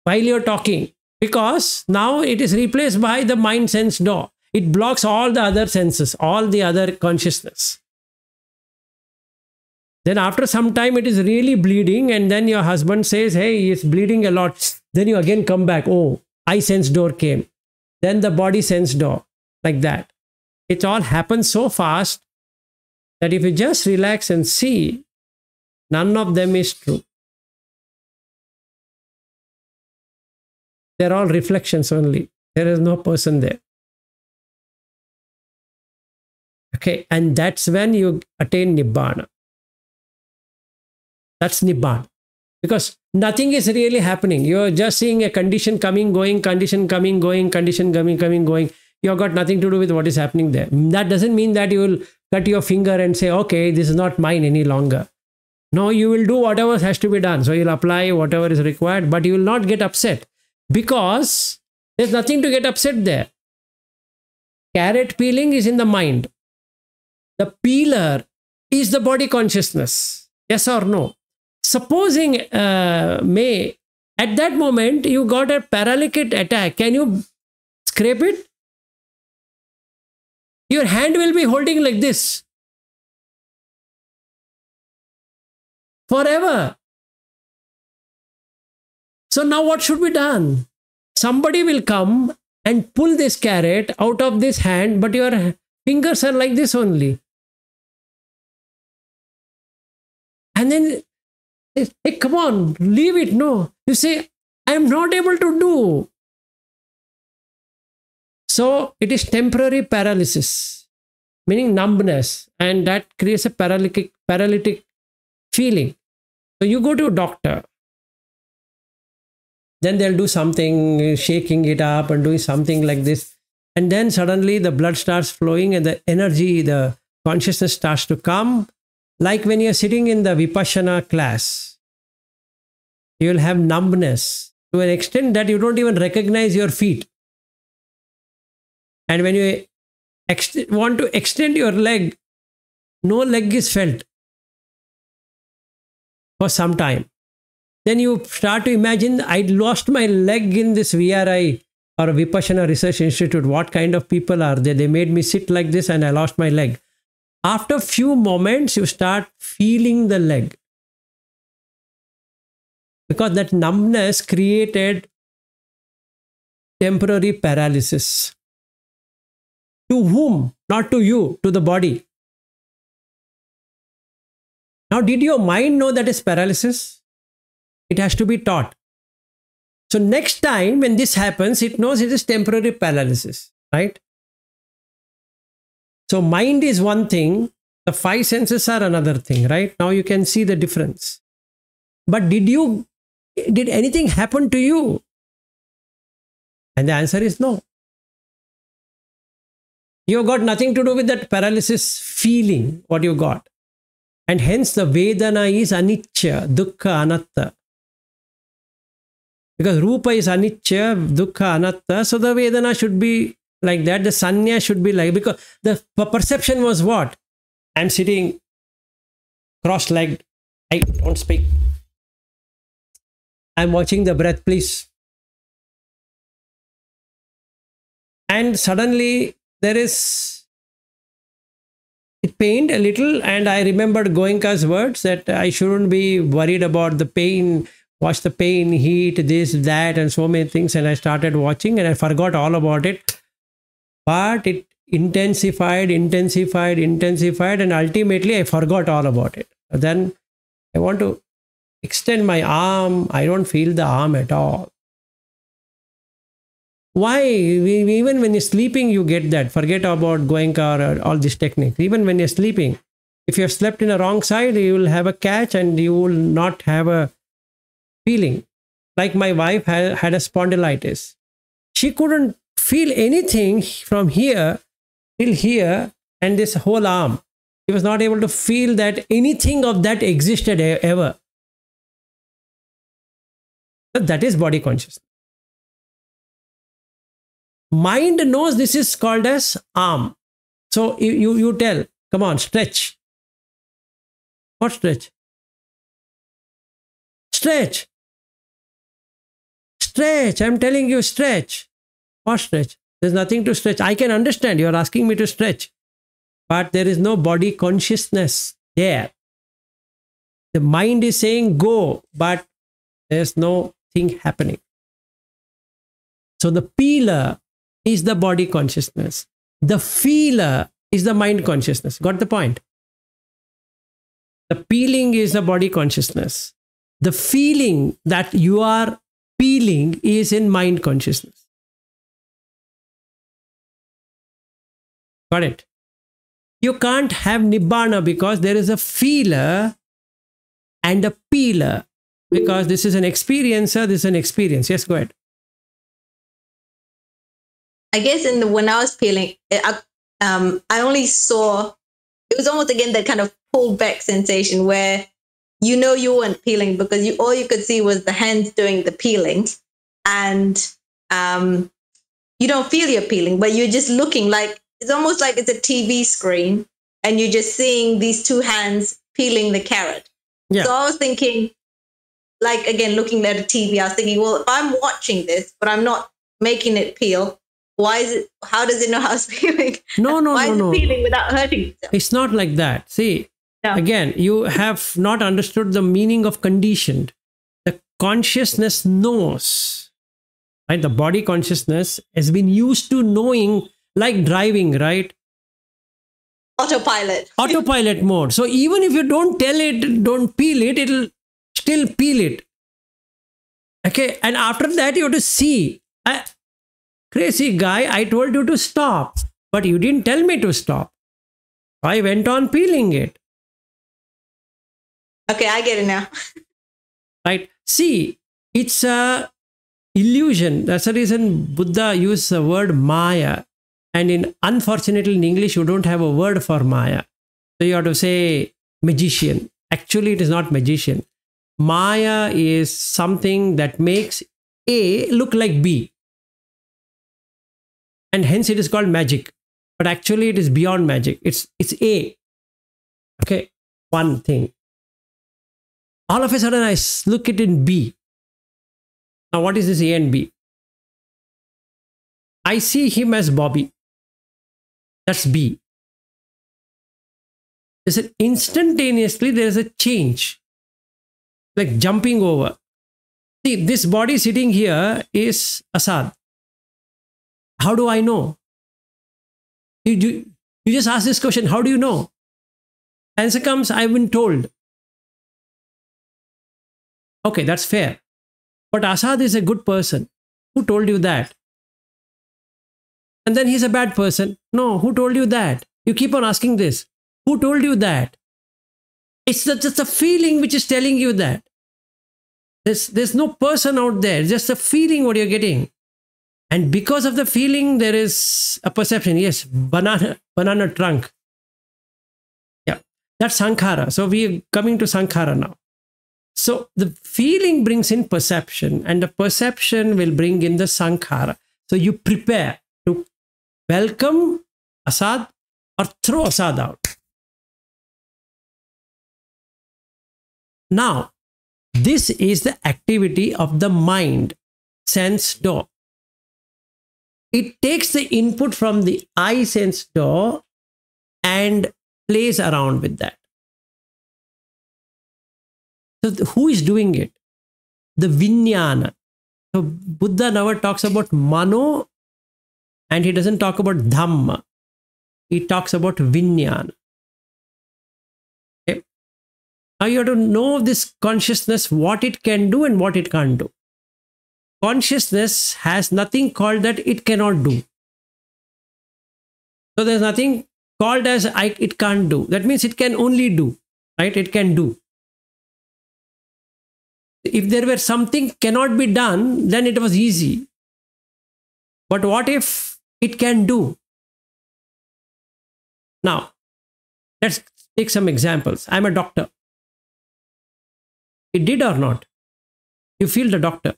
while you're talking, because now it is replaced by the mind sense door. It blocks all the other senses, all the other consciousness. Then after some time, it is really bleeding, and then your husband says, hey, it's bleeding a lot. Then you again come back. Oh, eye sense door came. Then the body sense door, like that. It all happens so fast that if you just relax and see, none of them is true. They're all reflections only. There is no person there. Okay, and that's when you attain Nibbana. That's Nibbana. Because nothing is really happening. You're just seeing a condition coming, going, condition coming, going, condition coming, going. You've got nothing to do with what is happening there. That doesn't mean that you will cut your finger and say, okay, this is not mine any longer. No, you will do whatever has to be done. So you'll apply whatever is required, but you will not get upset because there's nothing to get upset there. Carrot peeling is in the mind. The peeler is the body consciousness. Yes or no? Supposing, May, at that moment, you got a paralytic attack. Can you scrape it? Your hand will be holding like this forever. So now what should be done? Somebody will come and pull this carrot out of this hand, but your fingers are like this only. And then, hey, come on, leave it. No. You say, I am not able to do. So it is temporary paralysis, meaning numbness, and that creates a paralytic feeling. So you go to a doctor, then they'll do something, shaking it up and doing something like this. And then suddenly the blood starts flowing and the energy, the consciousness starts to come. Like when you're sitting in the Vipassana class, you'll have numbness to an extent that you don't even recognize your feet. And when you want to extend your leg, no leg is felt for some time. Then you start to imagine, I lost my leg in this VRI or Vipassana Research Institute. What kind of people are they? They made me sit like this and I lost my leg. After a few moments, you start feeling the leg. Because that numbness created temporary paralysis. To whom? Not to you, to the body. Now, did your mind know that is paralysis? It has to be taught. So next time when this happens, it knows it is temporary paralysis, right? So mind is one thing, the five senses are another thing, right? Now you can see the difference. But did anything happen to you? And the answer is no. You got nothing to do with that paralysis feeling, what you got. And hence the Vedana is anicca, dukkha, anatta. Because Rupa is anicca, dukkha, anatta. So the Vedana should be like that. The Sanya should be like, because the perception was what? I'm sitting cross-legged. I don't speak. I'm watching the breath, please. And suddenly there is, it pained a little, and I remembered Goenka's words that I shouldn't be worried about the pain, watch the pain, heat, this, that, and so many things. And I started watching and I forgot all about it. But it intensified, and ultimately I forgot all about it. Then I want to extend my arm. I don't feel the arm at all. Why? Even when you're sleeping, you get that. Forget about Goenka or all these techniques. Even when you're sleeping, if you have slept in a wrong side, you will have a catch and you will not have a feeling. Like my wife had a spondylitis. She couldn't feel anything from here till here and this whole arm. She was not able to feel that anything of that existed ever. That is body consciousness. Mind knows this is called as arm. So you tell, come on, stretch. What stretch? Stretch. Stretch. I'm telling you, stretch. What stretch? There's nothing to stretch. I can understand you're asking me to stretch. But there is no body consciousness there. The mind is saying go, but there's no thing happening. So the peeler is the body consciousness. The feeler is the mind consciousness. Got the point? The peeling is the body consciousness. The feeling that you are peeling is in mind consciousness. Got it? You can't have Nibbana because there is a feeler and a peeler. Because this is an experiencer, this is an experience. Yes, go ahead. I guess when I was peeling, I only saw, it was almost again that kind of pulled back sensation where you weren't peeling because all you could see was the hands doing the peeling, and you don't feel you're peeling, but you're just looking like, it's almost like it's a TV screen and you're just seeing these two hands peeling the carrot. Yeah. So I was thinking, like, again, looking at a TV, I was thinking, well, if I'm watching this, but I'm not making it peel, why is it, how does it know how it's peeling? No. Why is it peeling without hurting itself? It's not like that. See, again, you have not understood the meaning of conditioned. The consciousness knows, right? The body consciousness has been used to knowing, like driving, right? Autopilot. Autopilot mode. So even if you don't tell it, don't peel it, it'll still peel it. Okay. And after that, you have to see. Crazy guy, I told you to stop, but you didn't tell me to stop. I went on peeling it. Okay, I get it now. Right? See, it's a illusion. That's the reason Buddha used the word Maya. And unfortunately, in English, you don't have a word for Maya. So you have to say magician. Actually, it is not magician. Maya is something that makes A look like B. And hence it is called magic. But actually, it is beyond magic. It's A. Okay, one thing. All of a sudden, I look it in B. Now, what is this A and B? I see him as Bobby. That's B. Instantaneously, there is a change. Like jumping over. See, this body sitting here is Asad. How do I know? You just ask this question, how do you know? Answer comes, I've been told. Okay, that's fair. But Asad is a good person. Who told you that? And then he's a bad person. No, who told you that? You keep on asking this. Who told you that? It's just a feeling which is telling you that. There's no person out there. Just a feeling what you're getting. And because of the feeling, there is a perception. Yes, banana trunk. Yeah, that's sankhara. So we are coming to sankhara now. So the feeling brings in perception, and the perception will bring in the sankhara. So you prepare to welcome Asad or throw Asad out. Now, this is the activity of the mind, sense door. It takes the input from the eye sense door and plays around with that. So who is doing it? The Vijnana. So Buddha never talks about Mano and he doesn't talk about Dhamma. He talks about Vijnana. Okay. Now you have to know this consciousness, what it can do and what it can't do. Consciousness has nothing called that it cannot do. So there's nothing called as it can't do. That means it can only do, right? It can do. If there were something cannot be done, then it was easy. But what if it can do? Now, let's take some examples. I'm a doctor. It did or not? You feel the doctor.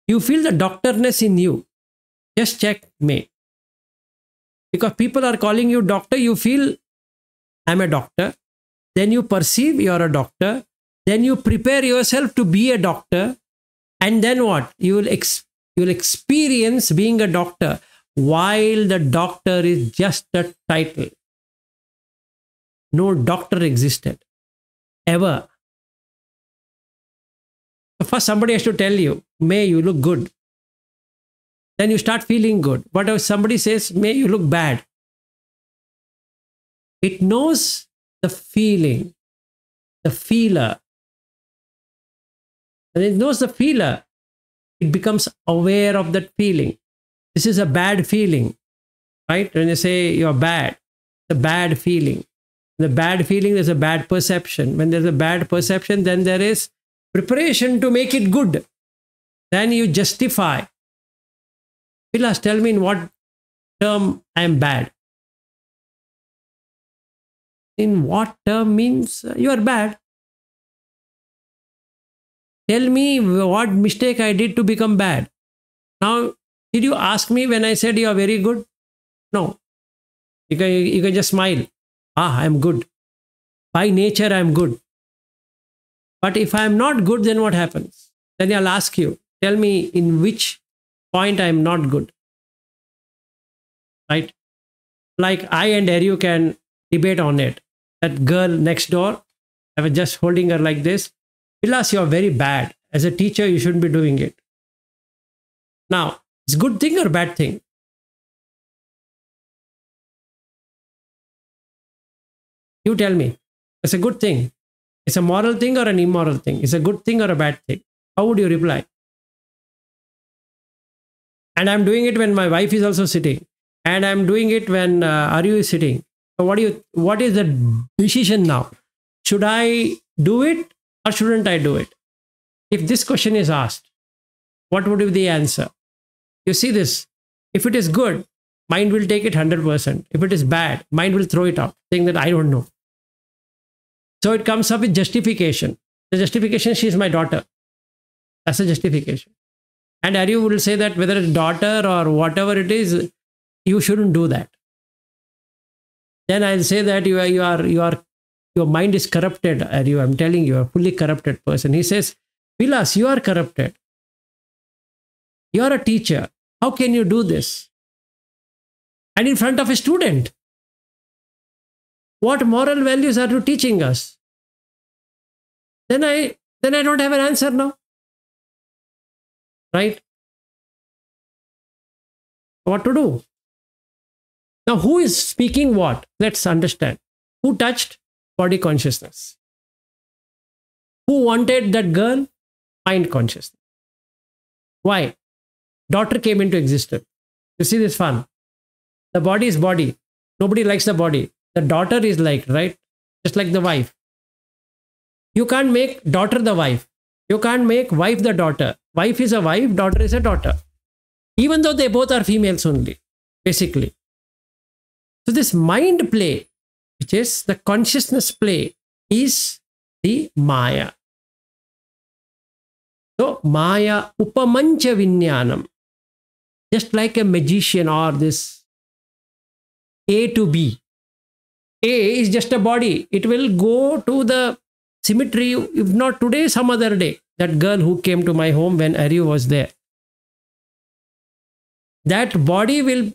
You feel the doctorness in you. Just check me. Because people are calling you doctor, you feel I'm a doctor. Then you perceive you're a doctor. Then you prepare yourself to be a doctor. And then what? You will experience being a doctor while the doctor is just a title. No doctor existed. Ever. First, somebody has to tell you, May you look good. Then you start feeling good. But if somebody says, May you look bad. It knows the feeling, the feeler. When it knows the feeler, it becomes aware of that feeling. This is a bad feeling, right? When you say you're bad, it's a bad feeling. The bad feeling, there's a bad perception. When there's a bad perception, then there is preparation to make it good. Then you justify. Vilas, tell me in what term I am bad. In what term means you are bad? Tell me what mistake I did to become bad. Now, did you ask me when I said you are very good? No. You can just smile. I am good. By nature, I am good. But if I am not good, then what happens? Then I'll ask you, tell me in which point I am not good. Right? Like I and Eru can debate on it. That girl next door, I was just holding her like this. Vilas, you're very bad. As a teacher, you shouldn't be doing it. Now, it's a good thing or bad thing? You tell me. It's a good thing. It's a moral thing or an immoral thing? It's a good thing or a bad thing? How would you reply? And I'm doing it when my wife is also sitting. And I'm doing it when Aryu is sitting. So what is the decision now? Should I do it or shouldn't I do it? If this question is asked, what would be the answer? You see this. If it is good, mind will take it 100%. If it is bad, mind will throw it out, saying that I don't know. So it comes up with justification. The justification, she is my daughter. That's a justification. And Aryu will say that whether it's daughter or whatever it is, you shouldn't do that. Then I'll say that your mind is corrupted, Aryu. I'm telling you, a fully corrupted person. He says, Vilas, you are corrupted. You are a teacher. How can you do this? And in front of a student. What moral values are you teaching us? Then I don't have an answer now. Right? What to do? Now, who is speaking what? Let's understand. Who touched? Body consciousness. Who wanted that girl? Mind consciousness. Why? Daughter came into existence. You see this fun? The body is body. Nobody likes the body. The daughter is liked, right? Just like the wife. You can't make daughter the wife. You can't make wife the daughter. Wife is a wife, daughter is a daughter. Even though they both are females only, basically. So this mind play, which is the consciousness play, is the Maya. So Maya upamancha vinyanam. Just like a magician or this A to B. A is just a body. It will go to the symmetry, if not today, some other day. That girl who came to my home when Aryu was there. That body will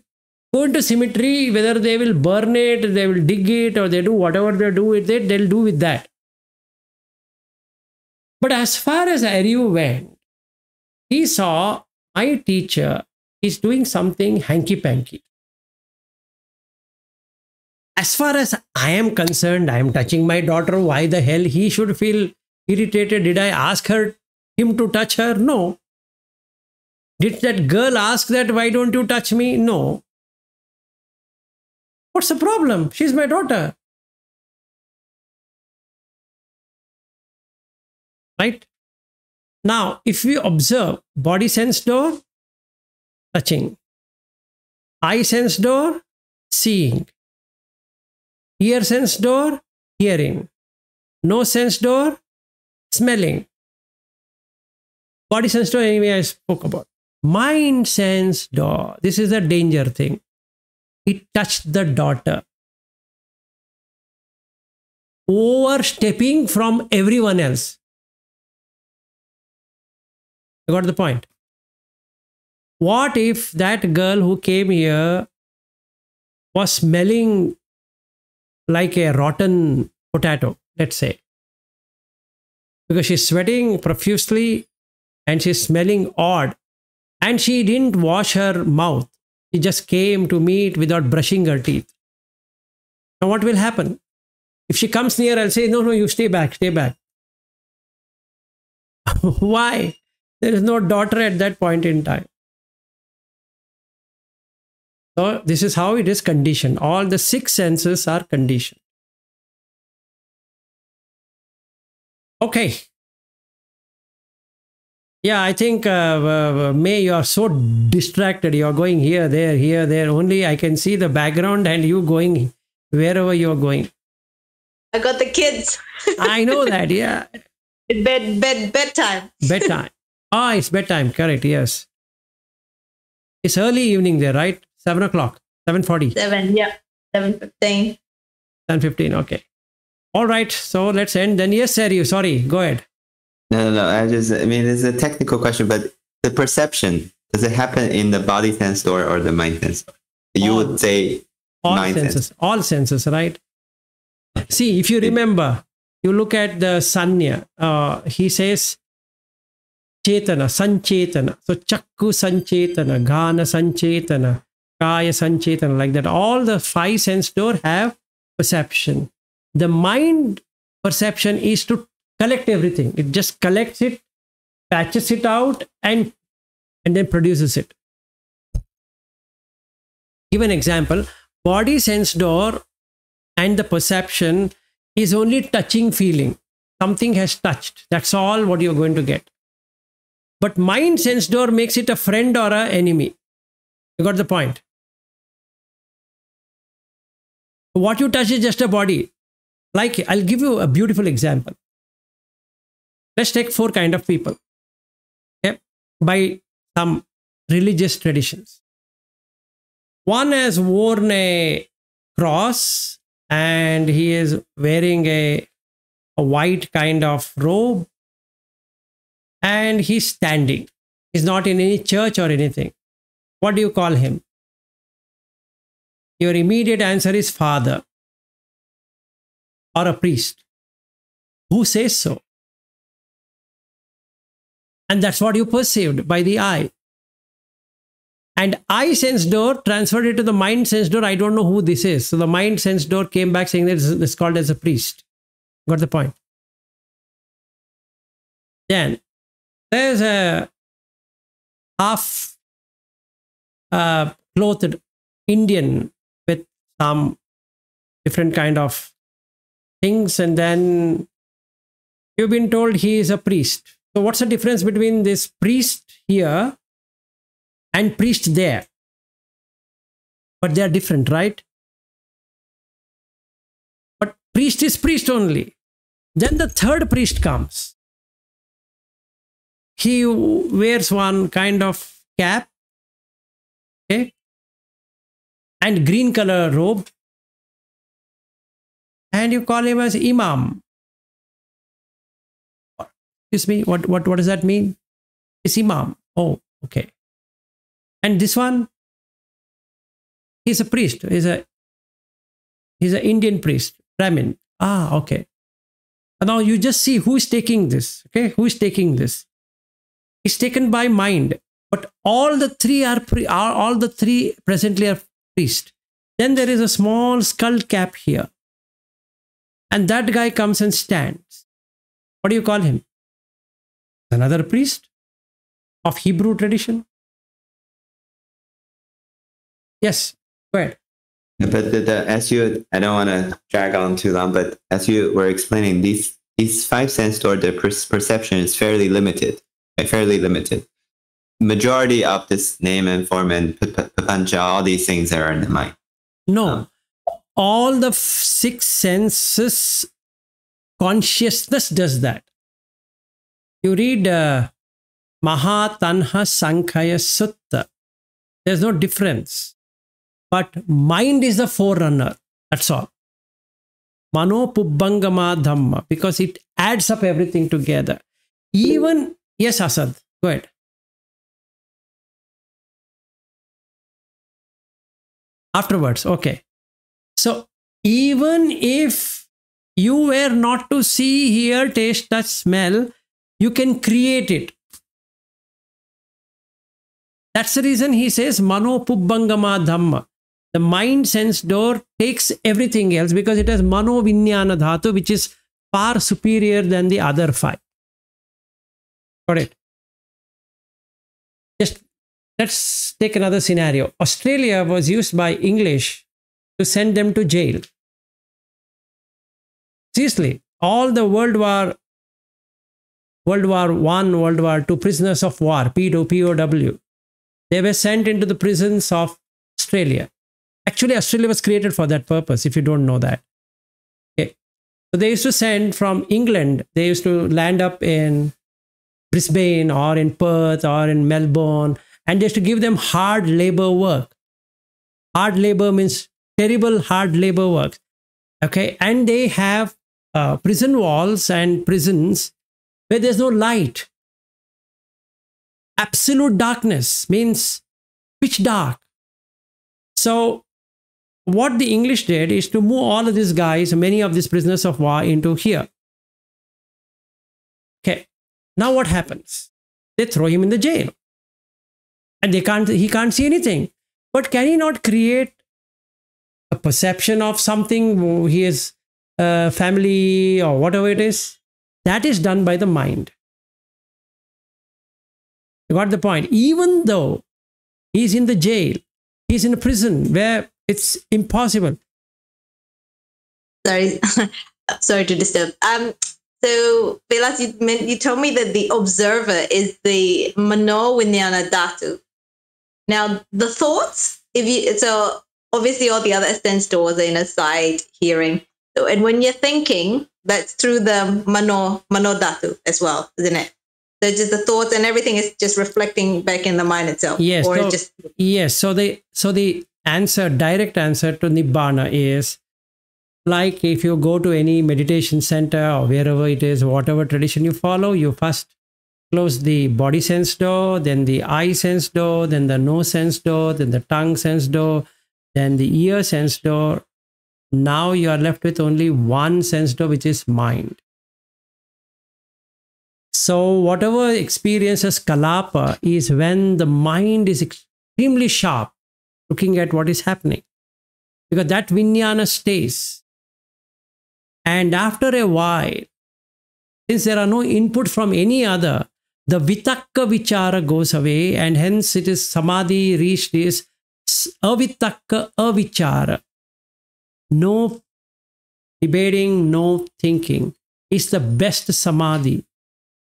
go into symmetry, whether they will burn it, they will dig it, or they do whatever they do with it, they'll do with that. But as far as Aryu went, he saw my teacher is doing something hanky-panky. As far as I am concerned, I am touching my daughter. Why the hell he should feel irritated? Did I ask him to touch her? No. Did that girl ask that, why don't you touch me? No. What's the problem? She's my daughter. Right? Now, if we observe body sense door, touching. Eye sense door, seeing. Ear sense door, hearing. Nose sense door, smelling. Body sense door, anyway, I spoke about. Mind sense door. This is a danger thing. It touched the daughter. Overstepping from everyone else. You got the point? What if that girl who came here was smelling like a rotten potato, let's say? Because she's sweating profusely and she's smelling odd. And she didn't wash her mouth. She just came to meet without brushing her teeth. Now what will happen? If she comes near, I'll say, no, you stay back, stay back. Why? There is no daughter at that point in time. So this is how it is conditioned. All the 6 senses are conditioned. Okay. Yeah, I think, May, you are so distracted. You are going here, there. Only I can see the background and you going wherever you are going. I got the kids. I know that, yeah. Bedtime. Bedtime. Ah, it's bedtime. Correct, yes. It's early evening there, right? 7 o'clock, 7:40. 7, yeah. 7:15. 7:15, okay. All right, so let's end. Then yes, Sadhu, sorry, go ahead. No. I mean, it's a technical question, but the perception, does it happen in the body sense door or the mind sense door? You would say all mind senses. sense. All senses, right? See, if you remember You look at the Sanya, he says Chetana, Sanchetana. So Chakku Sanchetana, Ghana Sanchetana, Kaya Sanchetana, like that. All the 5 sense door have perception. The mind perception is to collect everything. It just collects it, patches it out, and then produces it. Give an example. Body sense door and the perception is only touching feeling. Something has touched. That's all what you're going to get. But mind sense door makes it a friend or an enemy. You got the point? What you touch is just a body. Like, I'll give you a beautiful example. Let's take 4 kind of people. Okay? By some religious traditions. One has worn a cross and he is wearing a white kind of robe and he's standing. He's not in any church or anything. What do you call him? Your immediate answer is father or a priest. Who says so? And that's what you perceived by the eye. And eye sense door transferred it to the mind sense door. I don't know who this is. So the mind sense door came back saying that this is called as a priest. Got the point? Then there's a half clothed Indian with some different kind of things, and then you've been told he is a priest. So what's the difference between this priest here and priest there? But they are different, right? But priest is priest only. Then the third priest comes. He wears one kind of cap, okay, and green color robe, and you call him as Imam. Excuse me, what does that mean? It's Imam. Oh, okay. And this one, he's a priest. He's an Indian priest, Brahmin. Ah, okay. Now you just see who is taking this. Okay, who is taking this? It's taken by mind. But all the three all the three presently are priests. Then there is a small skull cap here, and that guy comes and stands. What do you call him? Another priest of Hebrew tradition. Yes, go ahead. But as you, I don't want to drag on too long, but as you were explaining, these 5 sense door, the perception is fairly limited. Fairly limited. Majority of this name and form and papancha, all these things are in the mind. No, all the 6 senses, consciousness does that. You read Maha Tanha Sankhya Sutta. There's no difference. But mind is the forerunner. That's all. Mano Pubbangama Dhamma. Because it adds up everything together. Even, yes, Asad, go ahead. Afterwards, okay. So, even if you were not to see, hear, taste, touch, smell, you can create it. That's the reason he says Mano Pubbangama Dhamma. The mind sense door takes everything else because it has Mano Vinyana Dhatu, which is far superior than the other 5. Got it? Just let's take another scenario. Australia was used by English to send them to jail. Seriously, all the World War I, World War II prisoners of war, POW, they were sent into the prisons of Australia. Actually, Australia was created for that purpose, if you don't know that. Okay. So they used to send from England, they used to land up in Brisbane or in Perth or in Melbourne, and they used to give them hard labor work. Hard labor means terrible hard labor work. Okay. And they have prison walls and prisons where there's no light. Absolute darkness means pitch dark. So what the English did is to move all of these guys, many of these prisoners of war, into here. Now what happens? They throw him in the jail. And he can't see anything. But can he not create a perception of something? He is family or whatever it is. That is done by the mind. You got the point? Even though he's in the jail, he's in a prison where it's impossible. Sorry, sorry to disturb. So Vilas, you told me that the observer is the mano vinyana dhatu. Now the thoughts, so obviously all the other sense doors are in a side hearing. So, and when you're thinking, that's through the mano dhatu as well, isn't it? So just the thoughts and everything is just reflecting back in the mind itself. Yes. Or So, yes. So the answer, direct answer to Nibbana is like if you go to any meditation center or wherever it is, whatever tradition you follow, you first close the body sense door, then the eye sense door, then the nose sense door, then the tongue sense door, then the ear sense door. Now you are left with only one sense door, which is mind. So whatever experiences kalapa is when the mind is extremely sharp, looking at what is happening. Because that vijnana stays. And after a while, since there are no input from any other, the vitakka vichara goes away, and hence it is samadhi reached is avitakka avichara. No debating, no thinking is the best samadhi.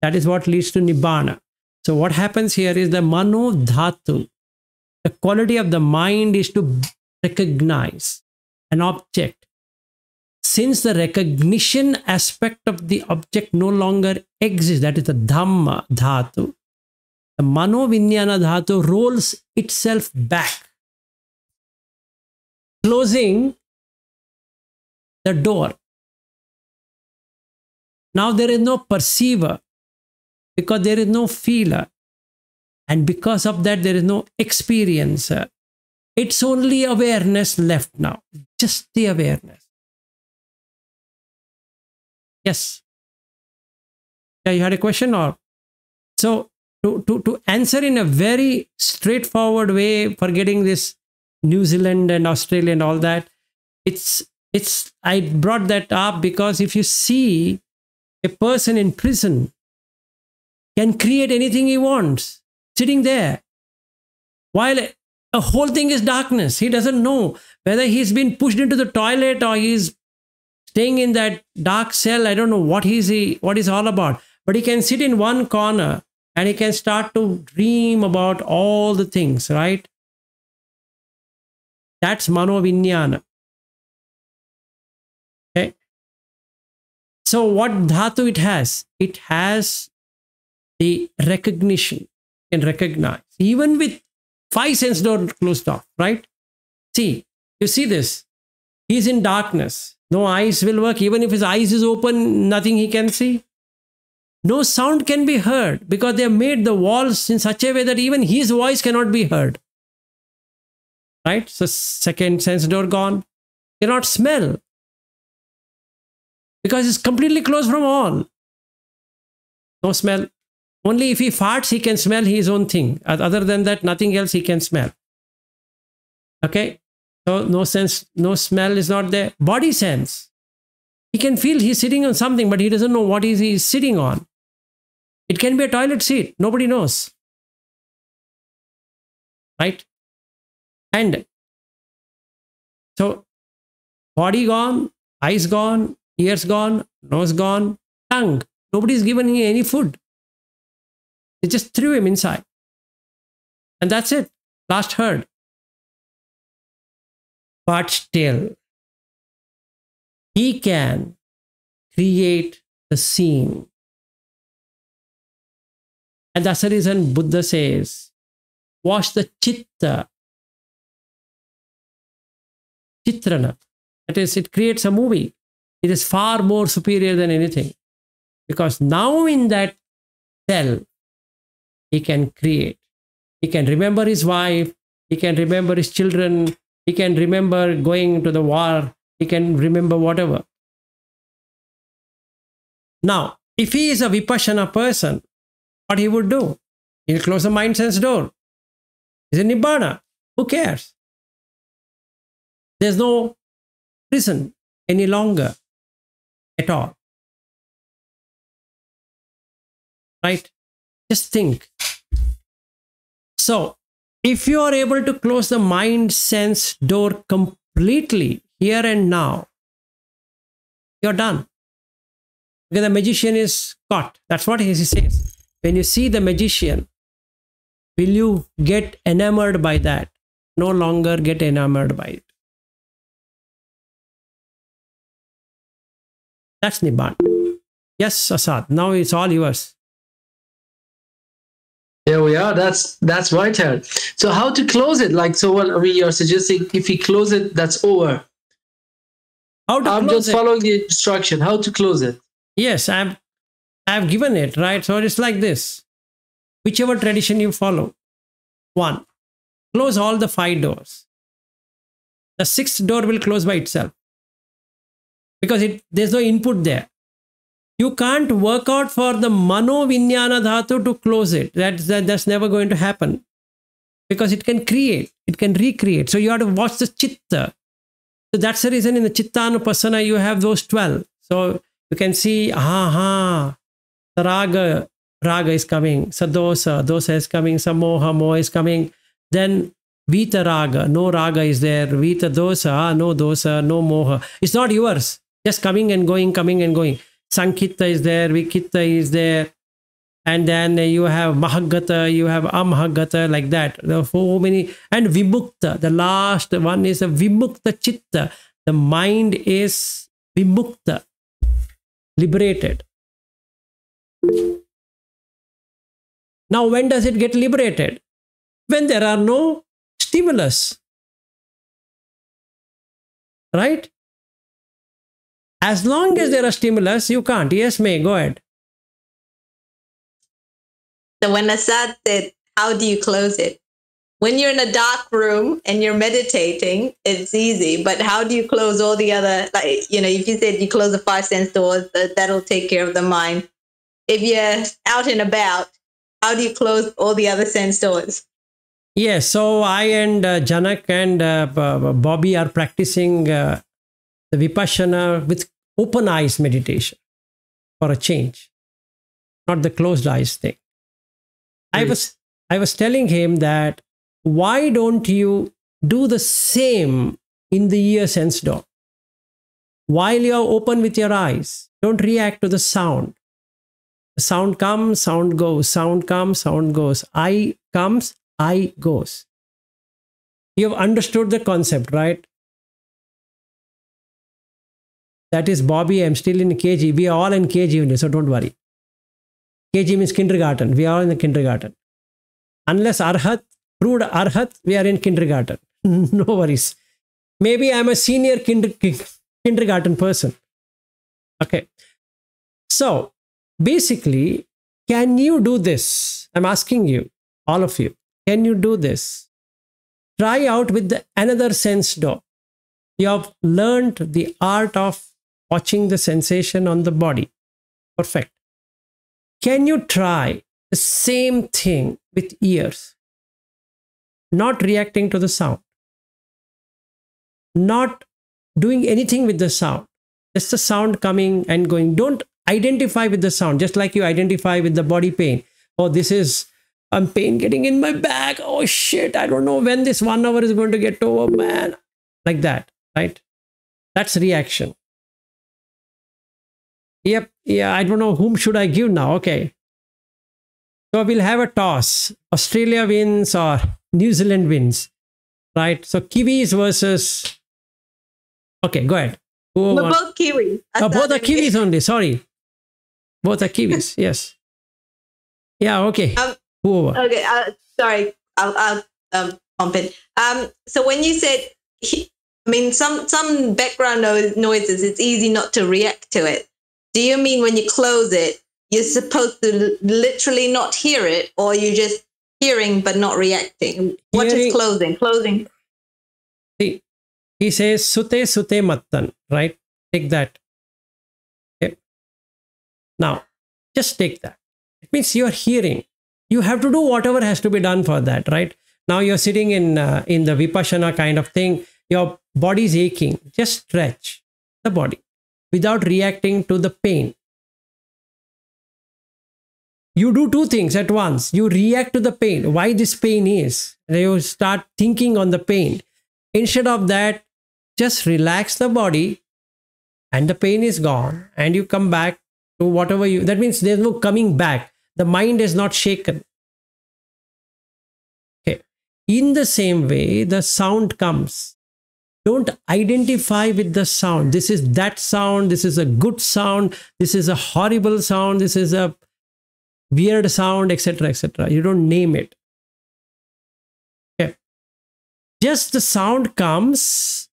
That is what leads to nibbana. So what happens here is the mano dhatu. The quality of the mind is to recognize an object. Since the recognition aspect of the object no longer exists, that is the dhamma dhatu, the mano vinyana dhatu rolls itself back, closing the door. Now there is no perceiver because there is no feeler, and because of that there is no experiencer. It's only awareness left now, just the awareness. Yes. Yeah, you had a question? Or so to answer in a very straightforward way, forgetting this New Zealand and Australia and all that, I brought that up because if you see a person in prison can create anything he wants sitting there while a whole thing is darkness. He doesn't know whether he's been pushed into the toilet or he's staying in that dark cell. I don't know what is all about, but he can sit in one corner and he can start to dream about all the things, right? That's mano vinyana. Okay. So what dhatu it has? It has the recognition. You can recognize even with 5 sense doors closed off, right? See, you see this. He's in darkness. No eyes will work. Even if his eyes is open, nothing he can see. No sound can be heard because they have made the walls in such a way that even his voice cannot be heard. Right? So second sense door gone. Cannot smell because it's completely closed from all. No smell. Only if he farts, he can smell his own thing. Other than that, nothing else he can smell. Okay? So no sense, no smell is not there. Body sense. He can feel he's sitting on something, but he doesn't know what he's sitting on. It can be a toilet seat. Nobody knows. Right? And so body gone, eyes gone, ears gone, nose gone, tongue. Nobody's given him any food. They just threw him inside. And that's it. Last heard. But still, he can create the scene. And that's the reason Buddha says, wash the chitta. Chitrana. That is, it creates a movie. It is far more superior than anything. Because now in that cell, he can create. He can remember his wife. He can remember his children. He can remember going to the war. He can remember whatever. Now, if he is a Vipassana person, what he would do? He'll close the mind sense door. He's in Nibbana. Who cares? There's no prison any longer at all. Right? Just think. So, if you are able to close the mind sense door completely here and now, you're done. Because the magician is caught. That's what he says. When you see the magician, will you get enamored by that? No longer get enamored by it. That's Nibbana. Yes, Asad. Now it's all yours. There we are. That's right, Harold. So how to close it? Like, so what, I mean, you're suggesting if we close it, that's over. I'm just following the instruction. How to close it? Yes, I've given it, right? So it's like this. Whichever tradition you follow. 1. Close all the 5 doors. The 6th door will close by itself. Because there's no input there. You can't work out for the mano vinyana dhatu to close it. That's never going to happen. Because it can create, it can recreate. So you have to watch the chitta. So that's the reason in the chittanupassana you have those 12. So you can see, the raga is coming, dosa is coming, moha is coming. Then vita raga, no raga is there. Vita dosa, no moha. It's not yours. Just coming and going, coming and going. Sankhita is there, Vikitta is there. And then you have Mahagata, you have Amahagata, like that. There are so many. And Vimukta, the last one is a Vimukta Chitta. The mind is Vimukta, liberated. Now, when does it get liberated? When there are no stimulus. Right? As long as there are stimulus, you can't. Yes, May, go ahead. So when Asad said, how do you close it? When you're in a dark room and you're meditating, it's easy. But how do you close all the other, like, if you said you close the 5 sense doors, that'll take care of the mind. If you're out and about, how do you close all the other sense doors? Yes, so I and Janak and Bobby are practicing the Vipassana with open eyes meditation for a change, not the closed eyes thing. I was telling him that why don't you do the same in the ear sense door? While you are open with your eyes, don't react to the sound. The sound comes, sound goes, sound comes, sound goes. Eye comes, eye goes. You have understood the concept, right? That is Bobby. I'm still in KG. We are all in KG only, so don't worry. KG means kindergarten. We are all in the kindergarten. Unless Arhat, proved Arhat, we are in kindergarten. No worries. Maybe I'm a senior kindergarten person. Okay. So, basically, can you do this? I'm asking you, all of you, can you do this? Try out with another sense door. You have learned the art of watching the sensation on the body. Perfect. Can you try the same thing with ears? Not reacting to the sound. Not doing anything with the sound. Just the sound coming and going. Don't identify with the sound, just like you identify with the body pain. Oh, I'm pain getting in my back. Oh shit, I don't know when this 1 hour is going to get over, man. Like that, right? That's reaction. Yep, yeah, I don't know whom should I give now. Okay. So we'll have a toss. Australia wins or New Zealand wins, right? So Kiwis versus... Okay, go ahead. We're both Kiwis. Both are Kiwis only, sorry. Both are Kiwis, yes. Yeah, okay. Whoever. Okay, sorry. I'll pump it. So when you said, some background noises, it's easy not to react to it. Do you mean when you close it, you're supposed to literally not hear it, or you're just hearing but not reacting? What is closing? Closing. See, he says, sute mattan, right? Take that. Okay. Now, just take that. It means you're hearing. You have to do whatever has to be done for that, right? Now you're sitting in the Vipassana kind of thing. Your body's aching. Just stretch the body without reacting to the pain. You do two things at once. You react to the pain, why this pain is. And you start thinking on the pain. Instead of that, just relax the body and the pain is gone. And you come back to whatever you, that means there's no coming back. The mind is not shaken. Okay. In the same way, the sound comes. Don't identify with the sound. This is that sound. This is a good sound. This is a horrible sound. This is a weird sound, etc., etc. You don't name it. Okay. Just the sound comes.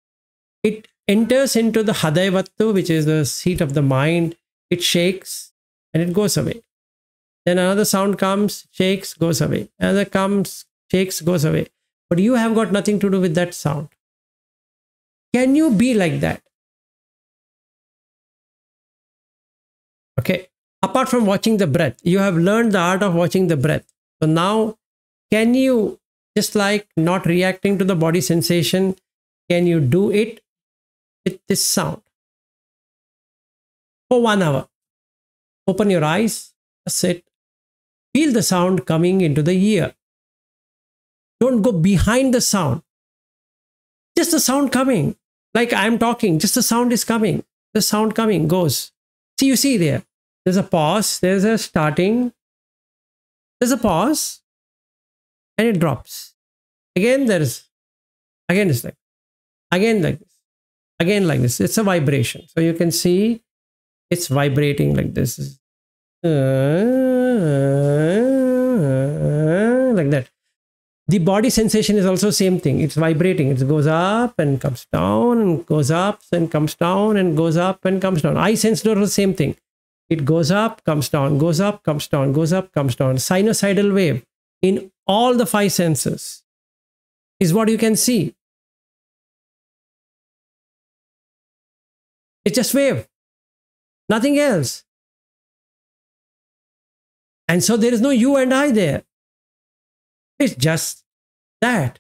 It enters into the Hadayavattu, which is the seat of the mind. It shakes and it goes away. Then another sound comes, shakes, goes away. Another comes, shakes, goes away. But you have got nothing to do with that sound. Can you be like that? Okay. Apart from watching the breath, you have learned the art of watching the breath. So now, can you, just like not reacting to the body sensation, can you do it with this sound? For 1 hour. Open your eyes, sit, feel the sound coming into the ear. Don't go behind the sound. Just the sound coming. Like I'm talking, just the sound is coming. The sound coming goes. See, you see there. There's a pause. There's a starting. There's a pause. And it drops. Again, it's like, again like this. Again like this. It's a vibration. So you can see it's vibrating like this. Like that. The body sensation is also same thing. It's vibrating. It goes up and comes down and goes up and comes down and goes up and comes down. Eye sense is the same thing. It goes up, comes down, goes up, comes down, goes up, comes down. Sinusoidal wave in all the 5 senses is what you can see. It's just wave. Nothing else. And so there is no you and I there. It's just that.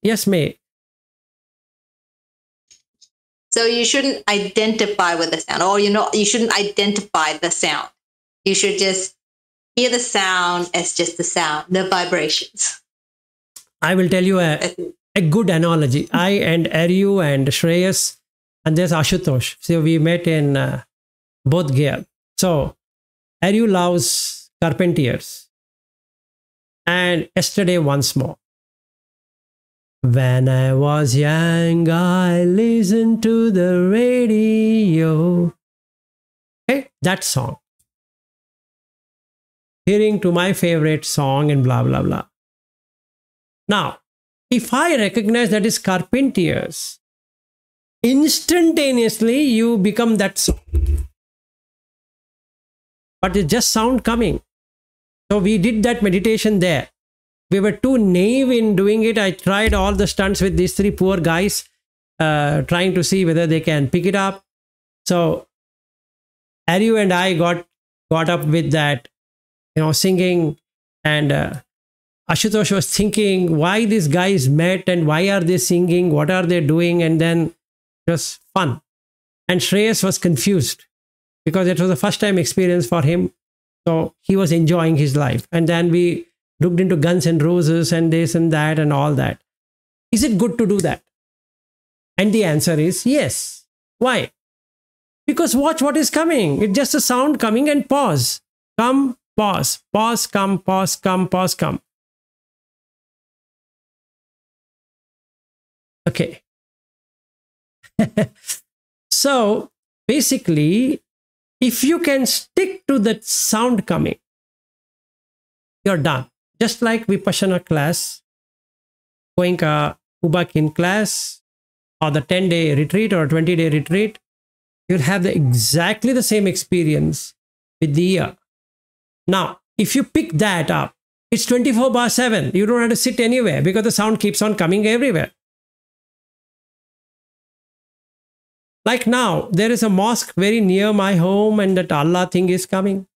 Yes, May. So you shouldn't identify with the sound, or you shouldn't identify the sound. You should just hear the sound as just the sound, the vibrations. I will tell you a good analogy. I and Aryu and Shreyas, and there's Ashutosh. So we met in Bodh Gaya. So Aryu loves Carpentiers. And yesterday once more. When I was young, I listened to the radio. Okay, that song. Hearing to my favorite song and blah, blah, blah. Now, if I recognize that is Carpentiers, instantaneously you become that song. But it's just sound coming. So we did that meditation there. We were too naive in doing it. I tried all the stunts with these 3 poor guys, trying to see whether they can pick it up. So Aryu and I got up with that, singing, and Ashutosh was thinking why these guys met and why are they singing, what are they doing, and then it was fun. And Shreyas was confused because it was the first time experience for him. So he was enjoying his life. And then we looked into Guns and Roses and this and that and all that. Is it good to do that? And the answer is yes. Why? Because watch what is coming. It's just a sound coming and pause. Come, pause. Pause, come, pause, come, pause, come. Okay. So basically, if you can stick to that sound coming, you're done. Just like Vipassana class, going Ubakin class, or the 10-day retreat or 20-day retreat, you'll have exactly the same experience with the ear. Now, if you pick that up, it's 24/7. You don't have to sit anywhere because the sound keeps on coming everywhere. Like now, there is a mosque very near my home and that Allah thing is coming.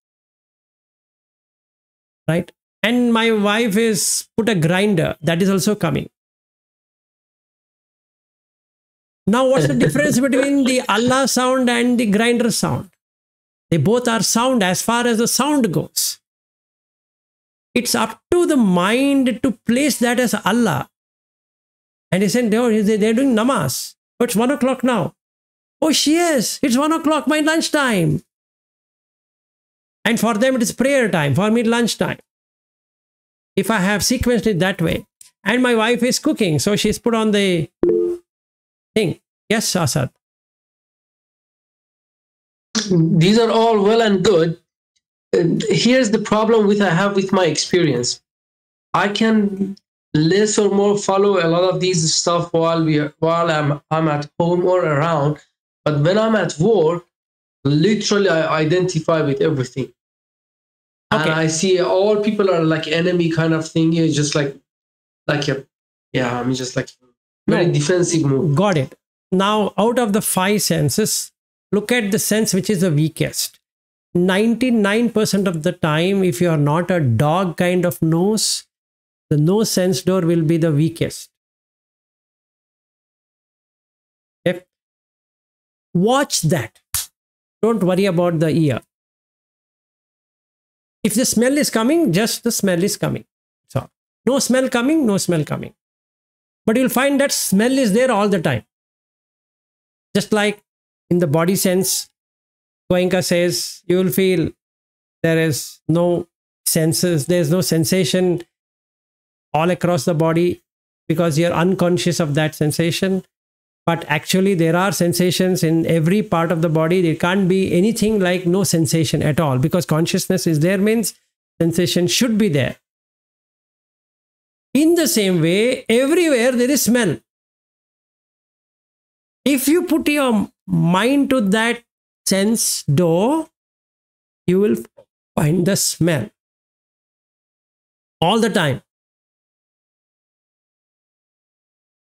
right? And my wife is put a grinder, that is also coming. Now, what's the difference between the Allah sound and the grinder sound? They both are sound as far as the sound goes. It's up to the mind to place that as Allah. And he said, they're doing namaz. Oh, it's 1 o'clock now. Oh, yes, it's 1 o'clock, my lunchtime. And for them, it is prayer time. For me, lunchtime. If I have sequenced it that way. And my wife is cooking, so she's put on the thing. Yes, Asad. These are all well and good. Here's the problem I have with my experience. I can less or more follow a lot of these stuff while I'm at home or around, but when I'm at work, literally I identify with everything. Okay. And I see all people are like enemy kind of thing. It's just like just like very defensive move. Got it. Now, out of the 5 senses, look at the sense which is the weakest. 99% of the time, if you are not a dog kind of nose, the nose sense door will be the weakest. Okay? Watch that. Don't worry about the ear. If the smell is coming, just the smell is coming. So, no smell coming, no smell coming. But you'll find that smell is there all the time. Just like in the body sense, Goenka says, you will feel there is no senses, there is no sensation all across the body because you're unconscious of that sensation. But actually there are sensations in every part of the body. There can't be anything like no sensation at all, because consciousness is there means sensation should be there. In the same way, everywhere there is smell. If you put your mind to that sense door, you will find the smell all the time.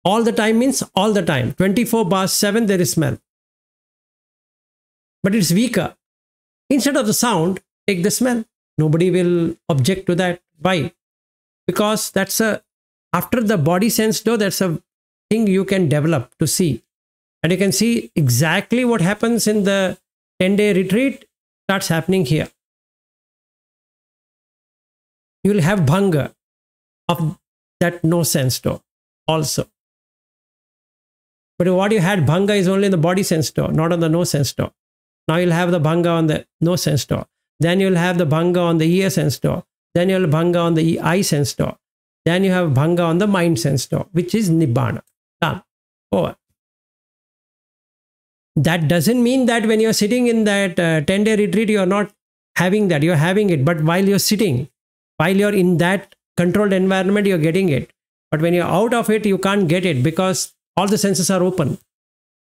All the time means all the time. 24/7 there is smell. But it's weaker. Instead of the sound, take the smell. Nobody will object to that. Why? Because that's after the body sense door, that's a thing you can develop to see. And you can see exactly what happens in the 10-day retreat starts happening here. You will have bhanga of that no sense door also. But what you had bhanga is only in the body sense door, not on the no sense door. Now you'll have the bhanga on the no sense door. Then you'll have the bhanga on the ear sense door. Then you'll have bhanga on the eye sense door. Then you have bhanga on the mind sense door, which is nibbana. Done. Over. That doesn't mean that when you're sitting in that 10-day retreat, you're not having that. You're having it. But while you're sitting, while you're in that controlled environment, you're getting it. But when you're out of it, you can't get it because all the senses are open,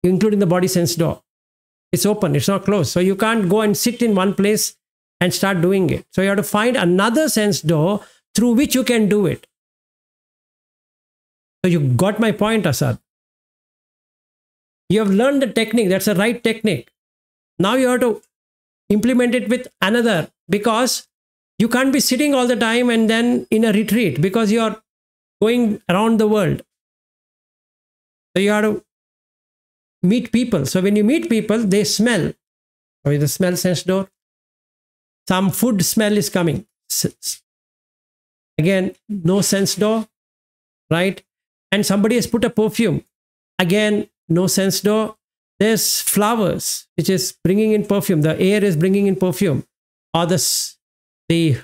including the body sense door. It's open. It's not closed. So you can't go and sit in one place and start doing it. So you have to find another sense door through which you can do it. So you got my point, Asad. You have learned the technique. That's the right technique. Now you have to implement it with another, because you can't be sitting all the time and then in a retreat because you are going around the world. So you have to meet people. So when you meet people, they smell. So the smell sense door. Some food smell is coming. Again, no sense door, right? And somebody has put a perfume. Again, no sense door. There's flowers, which is bringing in perfume. The air is bringing in perfume, or the smell.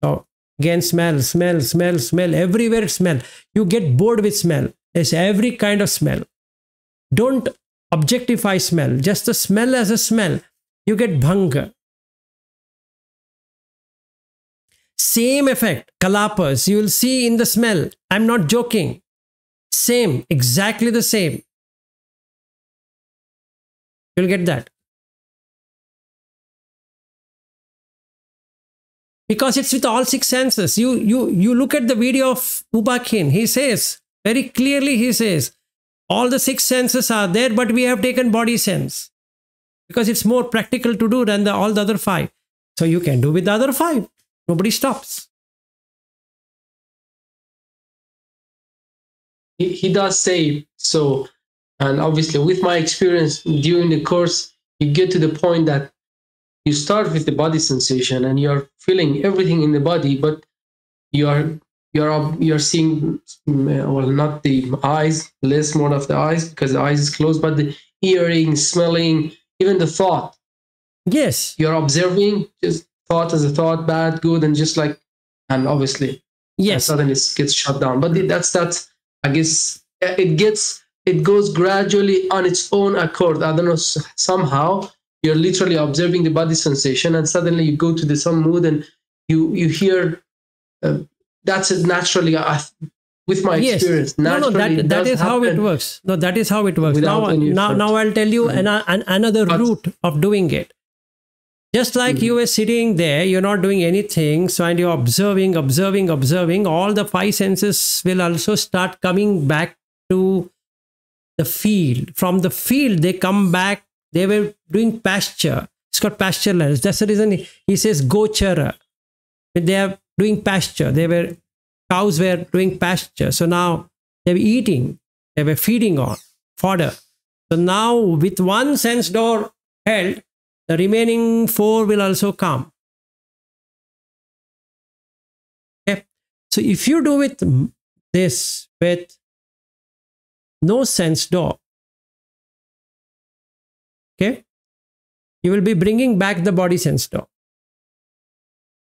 So again, smell. Everywhere smell. You get bored with smell. There's every kind of smell. Don't objectify smell. Just the smell as a smell. You get bhanga. Same effect. Kalapas. You will see in the smell. I'm not joking. Same. Exactly the same. You'll get that. Because it's with all 6 senses. You look at the video of Ubakin. He says, very clearly he says, all the 6 senses are there, but we have taken body sense. Because it's more practical to do than all the other 5. So you can do with the other 5. Nobody stops. He does say so. And obviously, with my experience during the course, you get to the point that you start with the body sensation and you're feeling everything in the body, but you're seeing, well, not the eyes, less more of the eyes because the eyes is closed, but the hearing, smelling, even the thought. Yes. You're observing just thought as a thought, bad, good, and just like, and obviously, yes, suddenly it gets shut down. But that's I guess it goes gradually on its own accord. I don't know, somehow you're literally observing the body sensation, and suddenly you go to some mood and you hear. That's it naturally. With my experience, naturally, that is how it works. No, that is how it works. Now I'll tell you another route of doing it. Just like you were sitting there, you're not doing anything, so and you're observing, all the 5 senses will also start coming back to the field. From the field, they come back, they were doing pasture. It's called pastureless. That's the reason he says gochara. They are doing pasture. Cows were doing pasture. So now they were eating, they were feeding on fodder. So now with one sense door held, the remaining 4 will also come. Okay. So if you do with this with no sense door, okay, you will be bringing back the body sense door.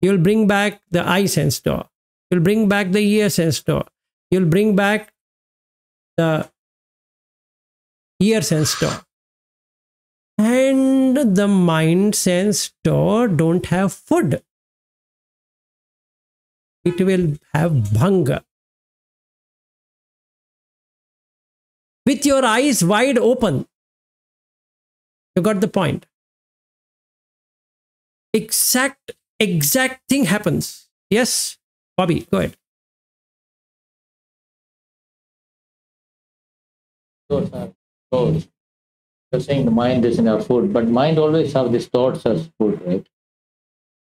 You will bring back the eye sense door. You'll bring back the ear sense door. You'll bring back the ear sense door. And the mind sense door don't have food. It will have bhanga. With your eyes wide open, you got the point. Exact thing happens. Yes, Bobby, go ahead. Thoughts are thoughts. You're saying the mind isn't our food, but mind always have these thoughts as food, right?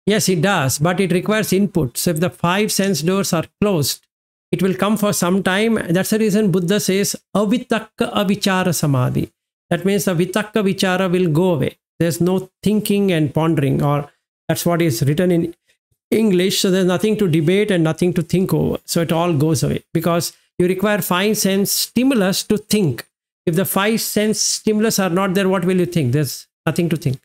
Yes, it does, but it requires input. So if the 5 sense doors are closed, it will come for some time. That's the reason Buddha says avitakka avichara samadhi. That means the vitakka vichara will go away. There's no thinking and pondering, or that's what is written in English. So there's nothing to debate and nothing to think over. So it all goes away because you require 5 sense stimulus to think. If the 5 sense stimulus are not there, what will you think? There's nothing to think.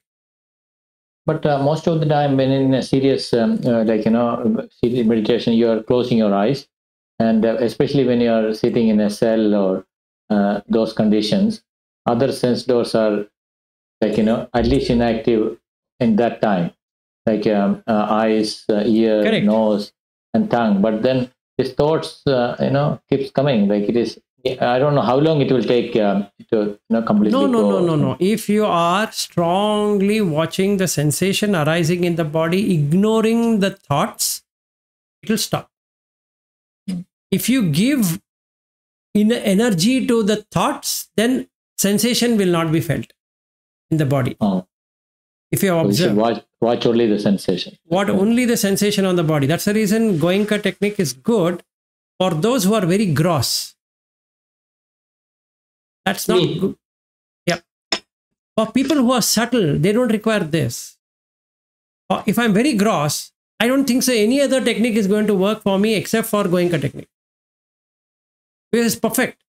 But most of the time when in a serious, serious meditation, you are closing your eyes. And especially when you are sitting in a cell or those conditions, other sense doors are at least inactive in that time. Like eyes, ear, correct, nose, and tongue. But then these thoughts, keeps coming. Like it is, I don't know how long it will take to completely go. No. If you are strongly watching the sensation arising in the body, ignoring the thoughts, it will stop. If you give energy to the thoughts, then sensation will not be felt in the body. Oh. If you observe, watch only the sensation. Only the sensation on the body. That's the reason Goenka technique is good for those who are very gross. That's not good. Yeah. For people who are subtle, they don't require this. Or if I'm very gross, I don't think so any other technique is going to work for me except for Goenka technique. It is perfect.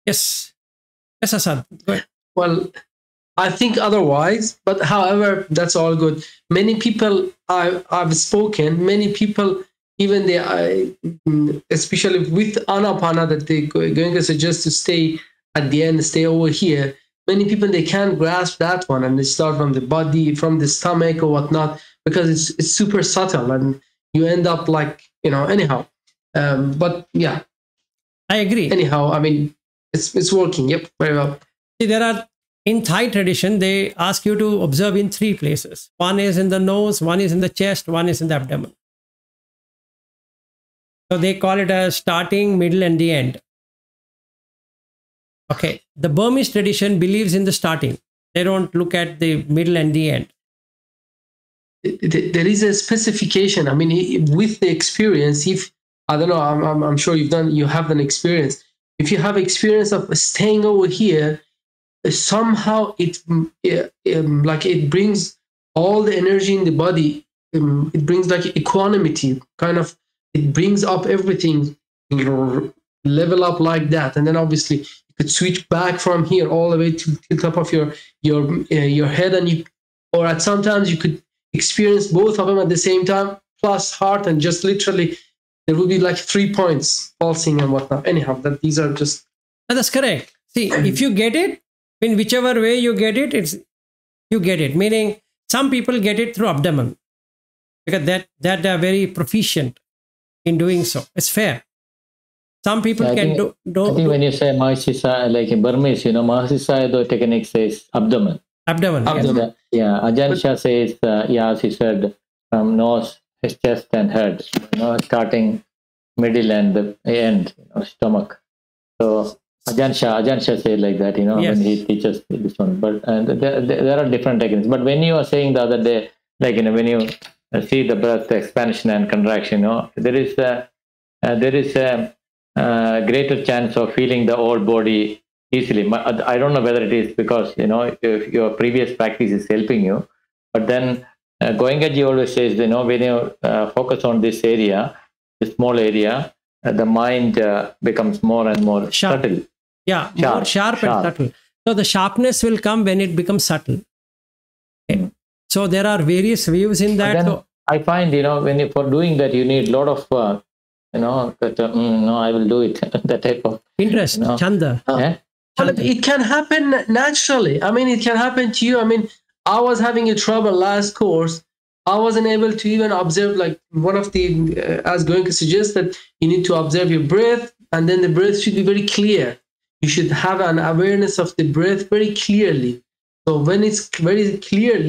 Yes. Yes, Asad. Go ahead. Well, I think otherwise, but however, that's all good. Many people I've spoken, many people, even they, especially with Anapana, that they're going to suggest to stay at the end, stay over here. Many people, they can't grasp that one, and they start from the body, from the stomach or whatnot, because it's super subtle, and you end up like, anyhow. But yeah, I agree. Anyhow, I mean, it's working. Yep, very well. See, there are, in Thai tradition, they ask you to observe in 3 places. One is in the nose, one is in the chest, one is in the abdomen. So they call it a starting, middle, and the end. Okay. The Burmese tradition believes in the starting. They don't look at the middle and the end. there is a specification. I mean, with the experience, if I don't know, I'm sure you have an experience. If you have experience of staying over here, somehow it brings all the energy in the body. It brings like equanimity, kind of. It brings up everything, level up like that, and then obviously you could switch back from here all the way to the top of your head, and or at sometimes you could experience both of them at the same time, plus heart, and just literally there will be like 3 points pulsing and whatnot. Anyhow, these are just. That's correct. See, if you get it, in whichever way you get it, you get it. Meaning, some people get it through abdomen because that they are very proficient in doing so. It's fair. Some people I think when you say Mahasisa, like in Burmese, Mahasisa, the technique says abdomen. Abdomen. Ajahn Chah says, as he said, from nose, his chest and head, starting middle and the end, stomach. So Ajahn Chah says like that, Yes. when he teaches this one. But there are different techniques. But when you are saying the other day, like when you see the breath expansion and contraction, there is a greater chance of feeling the whole body easily. I don't know whether it is because if your previous practice is helping you, but then Goenkaji always says, when you focus on this area, this small area, the mind becomes more and more subtle. Yeah, more sharp and subtle. So the sharpness will come when it becomes subtle. Okay. So there are various views in that. So I find, when for doing that, you need a lot of, no, I will do it. That type of interest, chanda. It can happen naturally. I mean, it can happen to you. I mean, I was having a trouble last course. I wasn't able to even observe, like one of the, as going to suggest that you need to observe your breath, and then the breath should be very clear. You should have an awareness of the breath very clearly. So when it's very clear,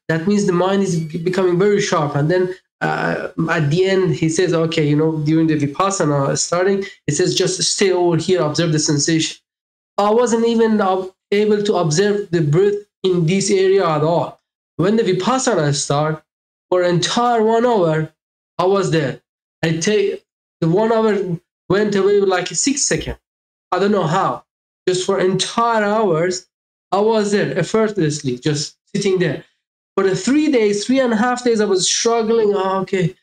that means the mind is becoming very sharp. And then at the end, he says, okay, during the Vipassana starting, it says just stay over here, observe the sensation. I wasn't even able to observe the breath in this area at all. When the Vipassana start, for entire 1 hour, I was there. The 1 hour went away with like 6 seconds. I don't know how. Just for entire hours, I was there effortlessly, just sitting there. For the 3.5 days, I was struggling. Okay,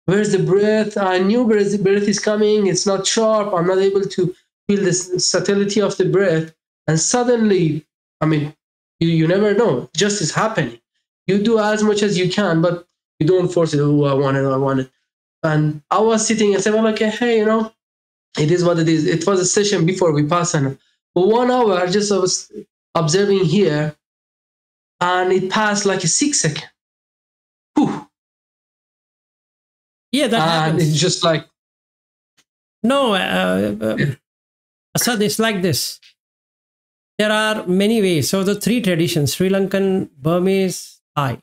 where's the breath? I knew the breath is coming. It's not sharp. I'm not able to feel the subtlety of the breath. And suddenly, I mean, you never know. It just is happening. You do as much as you can, but you don't force it. Oh, I want it. And I was sitting and said, well, okay, hey, it is what it is. It was a session before Vipassana. For 1 hour, I was observing here, and it passed like a 6 second. Whew. Yeah, that happens. It's just like... No, Asad, it's like this. There are many ways. So the 3 traditions, Sri Lankan, Burmese, Thai,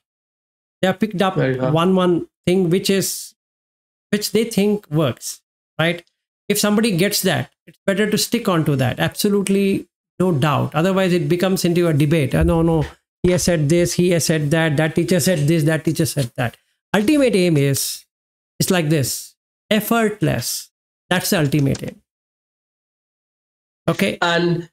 they have picked up one thing which they think works, right? If somebody gets that, it's better to stick on to that. Absolutely no doubt. Otherwise, it becomes into a debate. No, he has said this, he has said that, that teacher said this, that teacher said that. Ultimate aim is, it's like this, effortless. That's the ultimate aim. Okay. And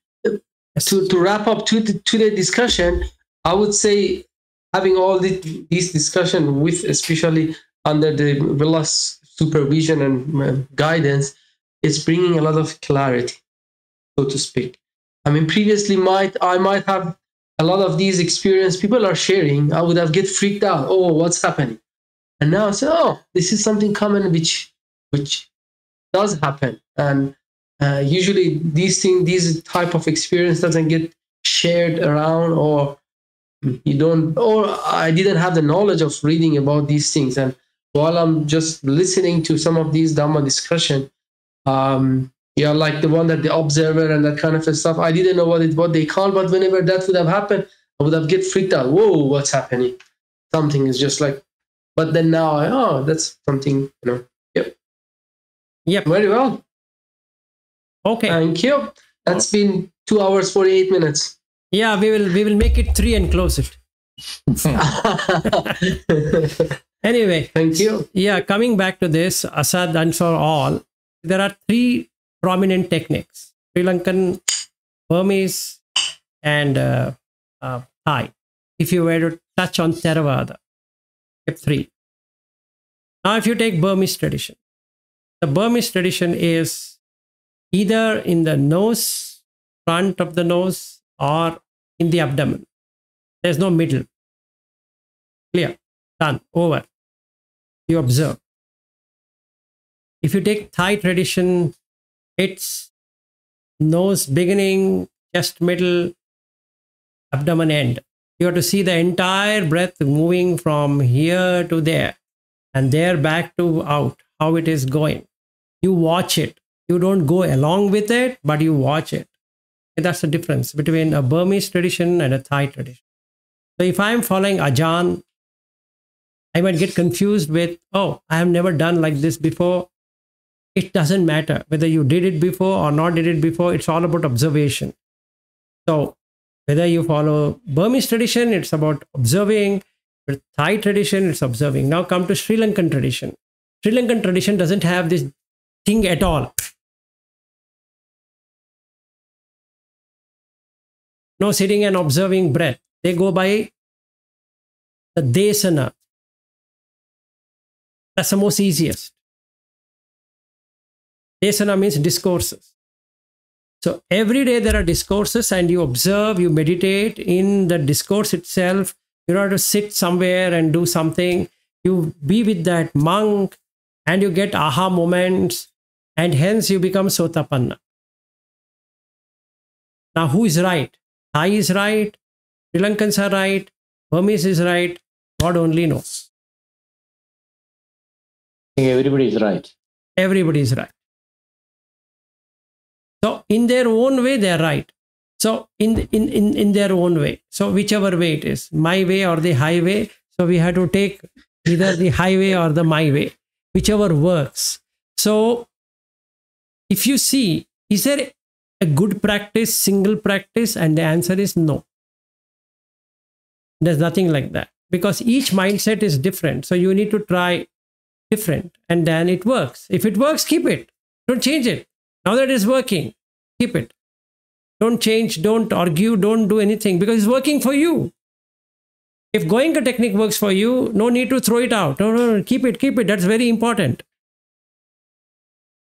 to wrap up today's discussion, I would say having all this discussion with, especially under the Vilas supervision and guidance, it's bringing a lot of clarity, so to speak. I mean, previously I might have a lot of these experiences people are sharing. I would have get freaked out. Oh, what's happening? And now I say, oh, this is something common which does happen. And usually these type of experience doesn't get shared around, or I didn't have the knowledge of reading about these things. And while I'm just listening to some of these Dhamma discussion, like the one that the observer and that kind of stuff, I didn't know what they call, but whenever that would have happened, I would have get freaked out. Whoa, what's happening? Something is just like, but then now, that's something, Yep. Very well. Okay. Thank you. That's been 2 hours, 48 minutes. Yeah, we will make it 3 and close it. Anyway, Thank you. yeah, coming back to this, Asad and for all, there are three prominent techniques: Sri Lankan, Burmese, and Thai. If you were to touch on Theravada, three. Now, if you take Burmese tradition, the Burmese tradition is either in the nose, front of the nose, or in the abdomen. There's no middle. Clear, done, over. You observe. If you take Thai tradition, it's nose beginning, chest middle, abdomen end. You have to see the entire breath moving from here to there and there back to out, how it is going. You watch it. You don't go along with it, but you watch it. And that's the difference between a Burmese tradition and a Thai tradition. So if I'm following Ajahn, I might get confused with, oh, I have never done like this before. It doesn't matter whether you did it before or not did it before. It's all about observation. So whether you follow Burmese tradition, it's about observing. With Thai tradition, it's observing. Now come to Sri Lankan tradition. Sri Lankan tradition doesn't have this thing at all. No sitting and observing breath. They go by the desana. That's the most easiest. Desana means discourses. So every day there are discourses and you observe, you meditate in the discourse itself. You don't have to sit somewhere and do something. You be with that monk and you get aha moments and hence you become sotapanna. Now who is right? Thai is right. Sri Lankans are right. Burmese is right. God only knows. I think everybody is right. Everybody is right. So in their own way, they are right. So in their own way. So whichever way it is, my way or the highway. So we have to take either the highway or the my way, whichever works. So if you see, is there a good practice, single practice? And the answer is no. There's nothing like that because each mindset is different. So you need to try different and then it works. If it works, keep it. Don't change it. Now that it's working, keep it. Don't change, don't argue, don't do anything because it's working for you. If Goenka technique works for you, no need to throw it out. No, keep it, keep it. That's very important.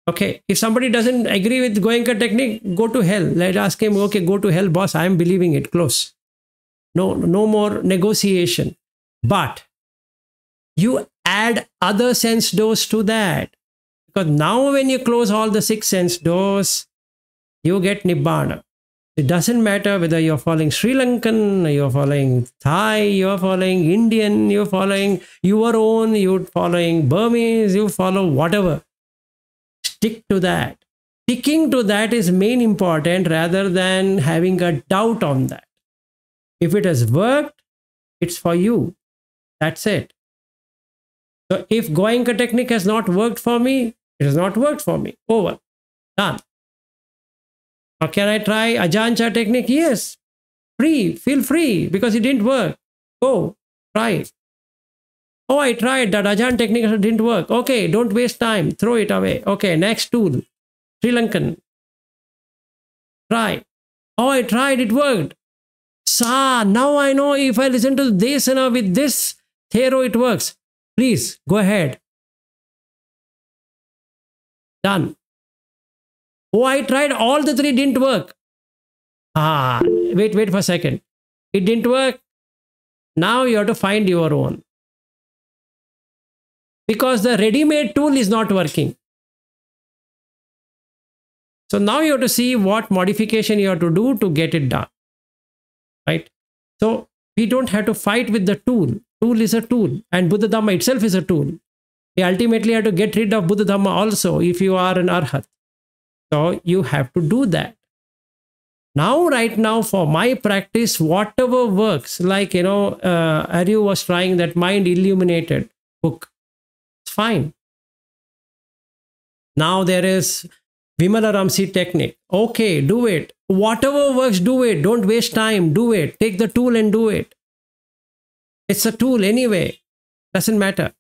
Okay, if somebody doesn't agree with Goenka technique, go to hell. Let's ask him, okay, go to hell, boss. I am believing it. Close. No more negotiation. But you add other sense doors to that. Because now when you close all the 6 sense doors, you get Nibbana. It doesn't matter whether you're following Sri Lankan, you're following Thai, you're following Indian, you're following your own, you're following Burmese, you follow whatever. Stick to that. Sticking to that is main important rather than having a doubt on that. If it has worked, it's for you. That's it. So if Goenka technique has not worked for me, it has not worked for me. Over. Done. Or can I try Ajahn Chah technique? Yes. Free. Feel free because it didn't work. Go. Try it. Oh, I tried that Ajahn technique didn't work. Okay, don't waste time. Throw it away. Okay, next tool. Sri Lankan. Try. Oh, I tried. It worked. Now I know if I listen to Desana with this Thero, it works. Please, go ahead. Done. Oh, I tried all the 3, didn't work. Wait for a second. It didn't work. Now you have to find your own. Because the ready-made tool is not working. So now you have to see what modification you have to do to get it done. Right? So we don't have to fight with the tool. Tool is a tool and Buddha Dhamma itself is a tool. You ultimately have to get rid of Buddha Dhamma also if you are an Arhat. So you have to do that. Now, right now, for my practice, whatever works, like, Aryu was trying that Mind Illuminated book. It's fine. Now there is Vimala Ramsi technique. Okay, do it. Whatever works, do it. Don't waste time. Do it. Take the tool and do it. It's a tool anyway. Doesn't matter.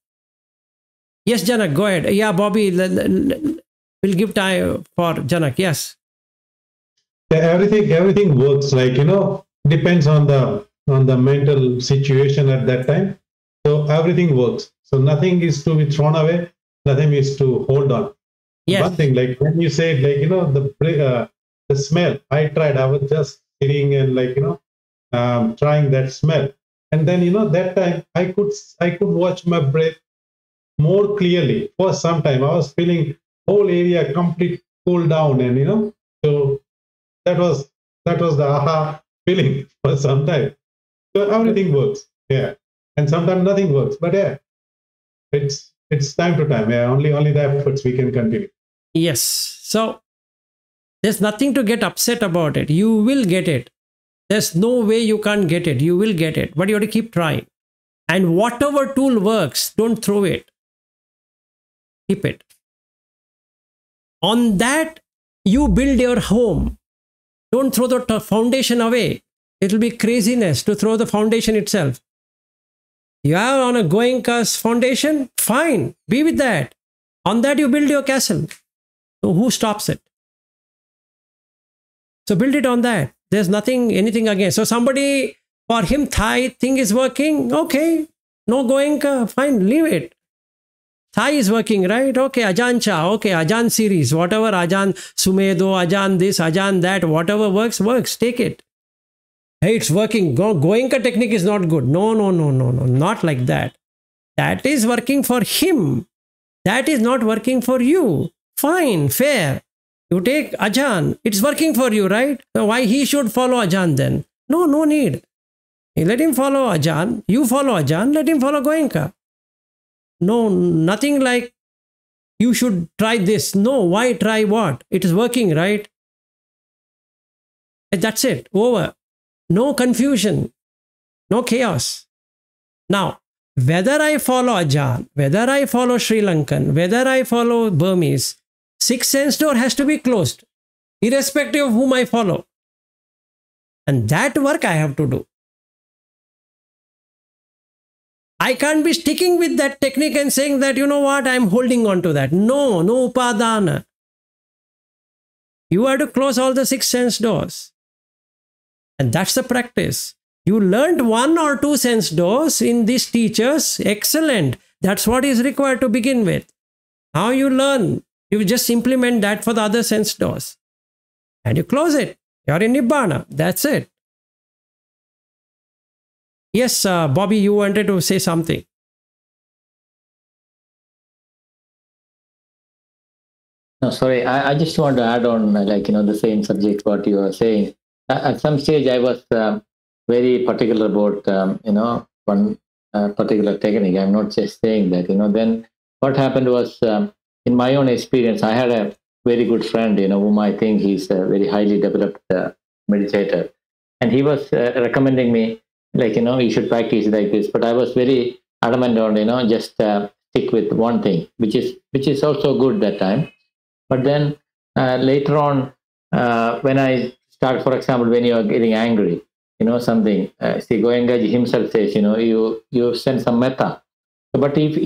Yes, Janak, go ahead. Yeah, Bobby, we'll give time for Janak. Yes. Yeah, everything works, like, depends on the mental situation at that time. So everything works. So nothing is to be thrown away. Nothing is to hold on. Yes. One thing, like when you said, like, the smell, I tried. I was just sitting and, like, trying that smell, and then, that time I could watch my breath more clearly. For some time, I was feeling whole area complete cool down, and so that was the aha feeling for some time. So everything works, yeah, and sometimes nothing works, but yeah, it's time to time. Yeah, only the efforts we can continue. Yes. So there's nothing to get upset about it. You will get it. There's no way you can't get it. You will get it, but you have to keep trying. And whatever tool works, don't throw it. Keep it. On that, you build your home. Don't throw the foundation away. It will be craziness to throw the foundation itself. You are on a Goenka's foundation? Fine. Be with that. On that, you build your castle. So who stops it? So build it on that. There's anything against. So somebody, for him, Thai thing is working. Okay. No Goenka. Fine. Leave it. Thai is working, right? Okay. Ajahn Cha. Okay. Ajahn series. Whatever. Ajahn Sumedo. Ajahn this. Ajahn that. Whatever works. Take it. Hey, it's working. Goenka technique is not good. No. Not like that. That is working for him. That is not working for you. Fine. Fair. You take Ajahn, it's working for you, right? So why he should follow Ajahn then? No need. Let him follow Ajahn. You follow Ajahn, let him follow Goenka. No, nothing like you should try this. No, why try what? It is working, right? That's it. Over. No confusion. No chaos. Now, whether I follow Ajahn, whether I follow Sri Lankan, whether I follow Burmese, sixth sense door has to be closed, irrespective of whom I follow. And that work I have to do. I can't be sticking with that technique and saying that, you know what, I'm holding on to that. No upadana. You have to close all the six sense doors. And that's the practice. You learned 1 or 2 sense doors in these teachers. Excellent. That's what is required to begin with. How you learn? You just implement that for the other sense doors. And you close it. You're in Nibbana. That's it. Yes, Bobby, you wanted to say something. No, sorry. I just want to add on, the same subject what you are saying. At some stage, I was very particular about, one particular technique. I'm not just saying that, Then what happened was, in my own experience, I had a very good friend, whom I think he's a very highly developed meditator. And he was recommending me, you should practice like this. But I was very adamant on, just stick with one thing, which is also good that time. But then later on, when I start, for example, when you are getting angry, something, see, Goenka himself says, you send some metta. But if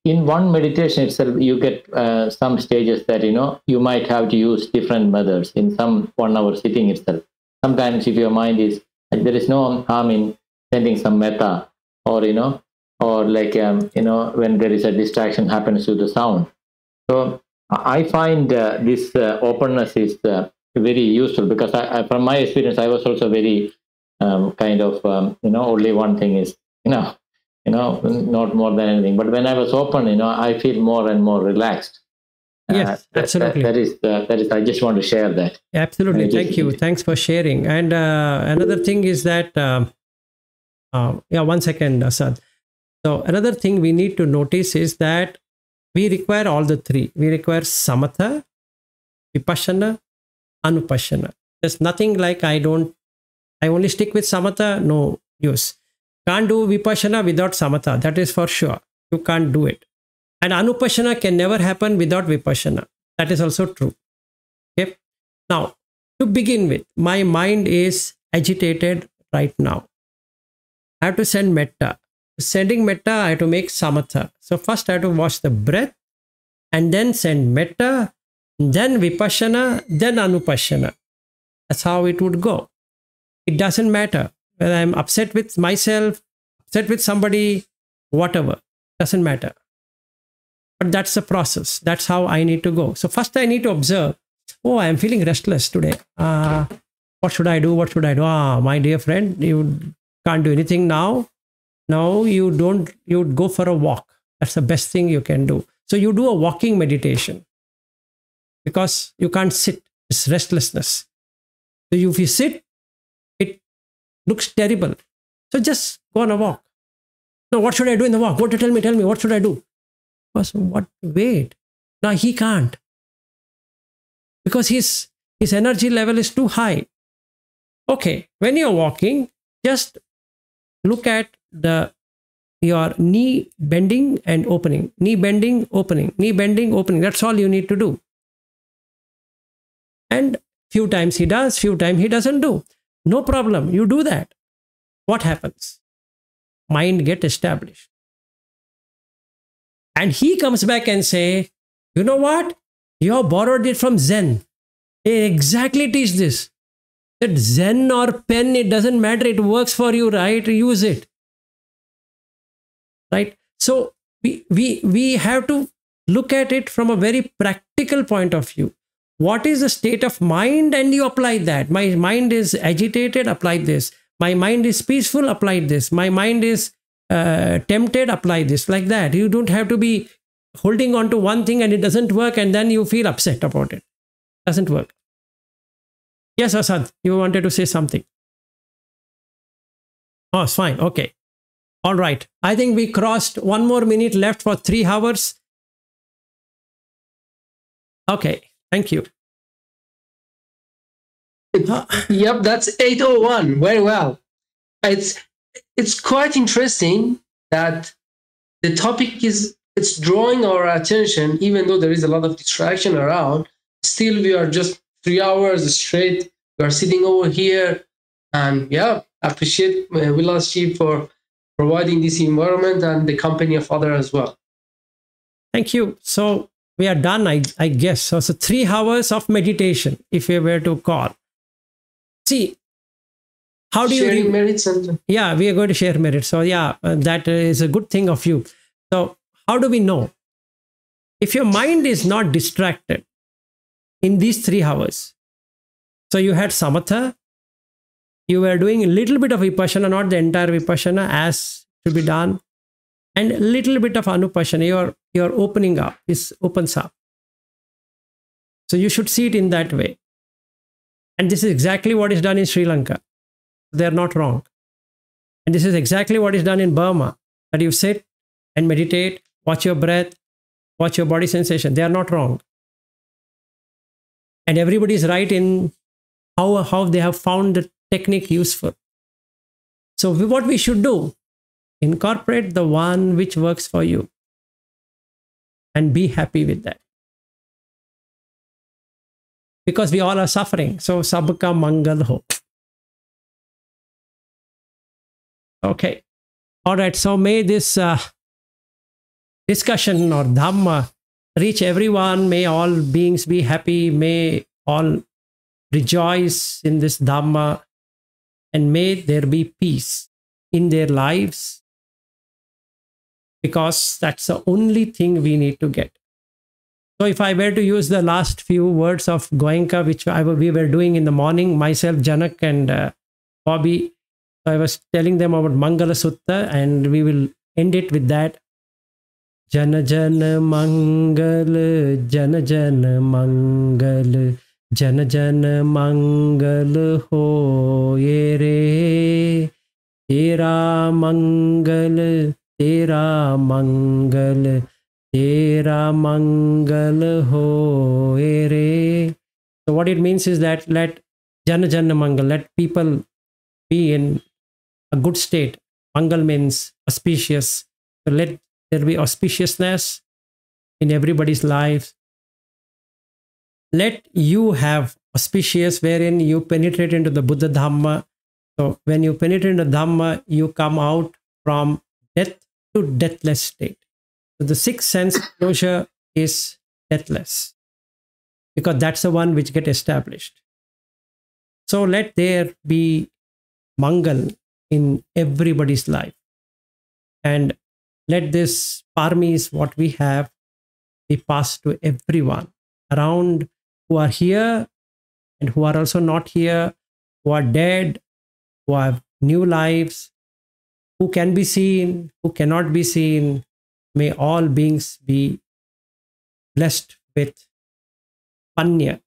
in one meditation itself, you get some stages that, you might have to use different methods in some 1 hour sitting itself. Sometimes if your mind is, there is no harm in sending some metta, or, when there is a distraction happens to the sound. So I find this openness is very useful, because from my experience, I was also very only one thing is, not more than anything. But when I was open, I feel more and more relaxed. Yes, absolutely. That is. I just want to share that. Absolutely. Thank you. Thanks for sharing. And another thing is that, 1 second, Asad. So another thing we need to notice is that we require all the 3. We require samatha, vipassana, anupassana. There's nothing like I only stick with samatha, no use. Can't do vipassana without samatha. That is for sure. You can't do it. And anupassana can never happen without vipassana. That is also true. Okay. Now, to begin with, my mind is agitated right now. I have to send metta. sending metta, I have to make samatha. So first I have to watch the breath and then send metta, then vipassana, then anupassana. That's how it would go. It doesn't matter whether I'm upset with myself, upset with somebody, whatever, doesn't matter. But that's the process. That's how I need to go. So first I need to observe, oh, I'm feeling restless today. What should I do? What should I do? My dear friend, you can't do anything now. Now you would go for a walk. That's the best thing you can do. So you do a walking meditation because you can't sit. It's restlessness. So if you sit, it looks terrible. So just go on a walk. No, what should I do in the walk? What to tell me, what should I do? What? Wait. No, he can't. Because his energy level is too high. Okay, when you're walking, just look at your knee bending and opening. Knee bending, opening. Knee bending, opening. That's all you need to do. And few times he does, few times he doesn't do. No problem. You do that. What happens? Mind get established. And he comes back and say, you know what? You have borrowed it from Zen. They exactly teach this. That Zen or pen, it doesn't matter. It works for you, right? Use it. Right? So we have to look at it from a very practical point of view. What is the state of mind? And you apply that. My mind is agitated, apply this. My mind is peaceful, apply this. My mind is tempted, apply this. Like that. You don't have to be holding on to one thing and it doesn't work and then you feel upset about it. Doesn't work. Yes, Asad, you wanted to say something. Oh, it's fine. Okay. All right. I think we crossed 1 more minute left for 3 hours. Okay. Thank you. Yep, that's 8:01. Very well. It's quite interesting that the topic it's drawing our attention, even though there is a lot of distraction around. Still, we are just 3 hours straight. We are sitting over here, and yeah, I appreciate Vilasji for providing this environment and the company of others as well. Thank you. So we are done, I guess. So 3 hours of meditation, if we were to call. See, how do sharing you merits? And yeah, we are going to share merits. So yeah, that is a good thing of you. So how do we know? If your mind is not distracted in these 3 hours, so you had samatha, you were doing a little bit of vipassana, not the entire vipassana as to be done, and a little bit of anupassana, you're opening up, it opens up. So you should see it in that way. And this is exactly what is done in Sri Lanka. They're not wrong. And this is exactly what is done in Burma. That you sit and meditate, watch your breath, watch your body sensation. They are not wrong. And everybody is right in how they have found the technique useful. So what we should do, incorporate the one which works for you and be happy with that. Because we all are suffering. So sabka mangal ho. Okay. All right. So may this discussion or dhamma reach everyone. May all beings be happy. May all rejoice in this dhamma. And may there be peace in their lives. Because that's the only thing we need to get. So if I were to use the last few words of Goenka, which we were doing in the morning, myself, Janak and Bobby, I was telling them about Mangala Sutta, and we will end it with that. Jana Jana Mangal, Jana Jana Mangal, Jana Jana Mangal ho re, Tera Mangal, Tera Mangal, Tera Mangal ho re. So what it means is that let Jana Jana Mangal, let people be in a good state. Mangal means auspicious. So let there be auspiciousness in everybody's lives. Let you have auspicious wherein you penetrate into the Buddha Dhamma. So when you penetrate into Dhamma, you come out from death to deathless state. So the sixth sense closure is deathless, because that's the one which get established. So let there be Mangal in everybody's life, and let this parmis, what we have, be passed to everyone around, who are here and who are also not here, who are dead, who have new lives, who can be seen, who cannot be seen. May all beings be blessed with panya,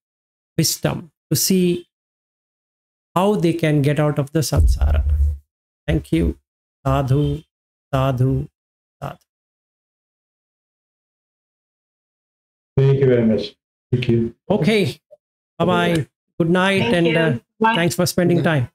wisdom, to see how they can get out of the samsara. Thank you. Sadhu, sadhu, sadhu. Thank you very much. Thank you. Okay. Bye-bye. Good night. Thank you. Bye. Thanks for spending time.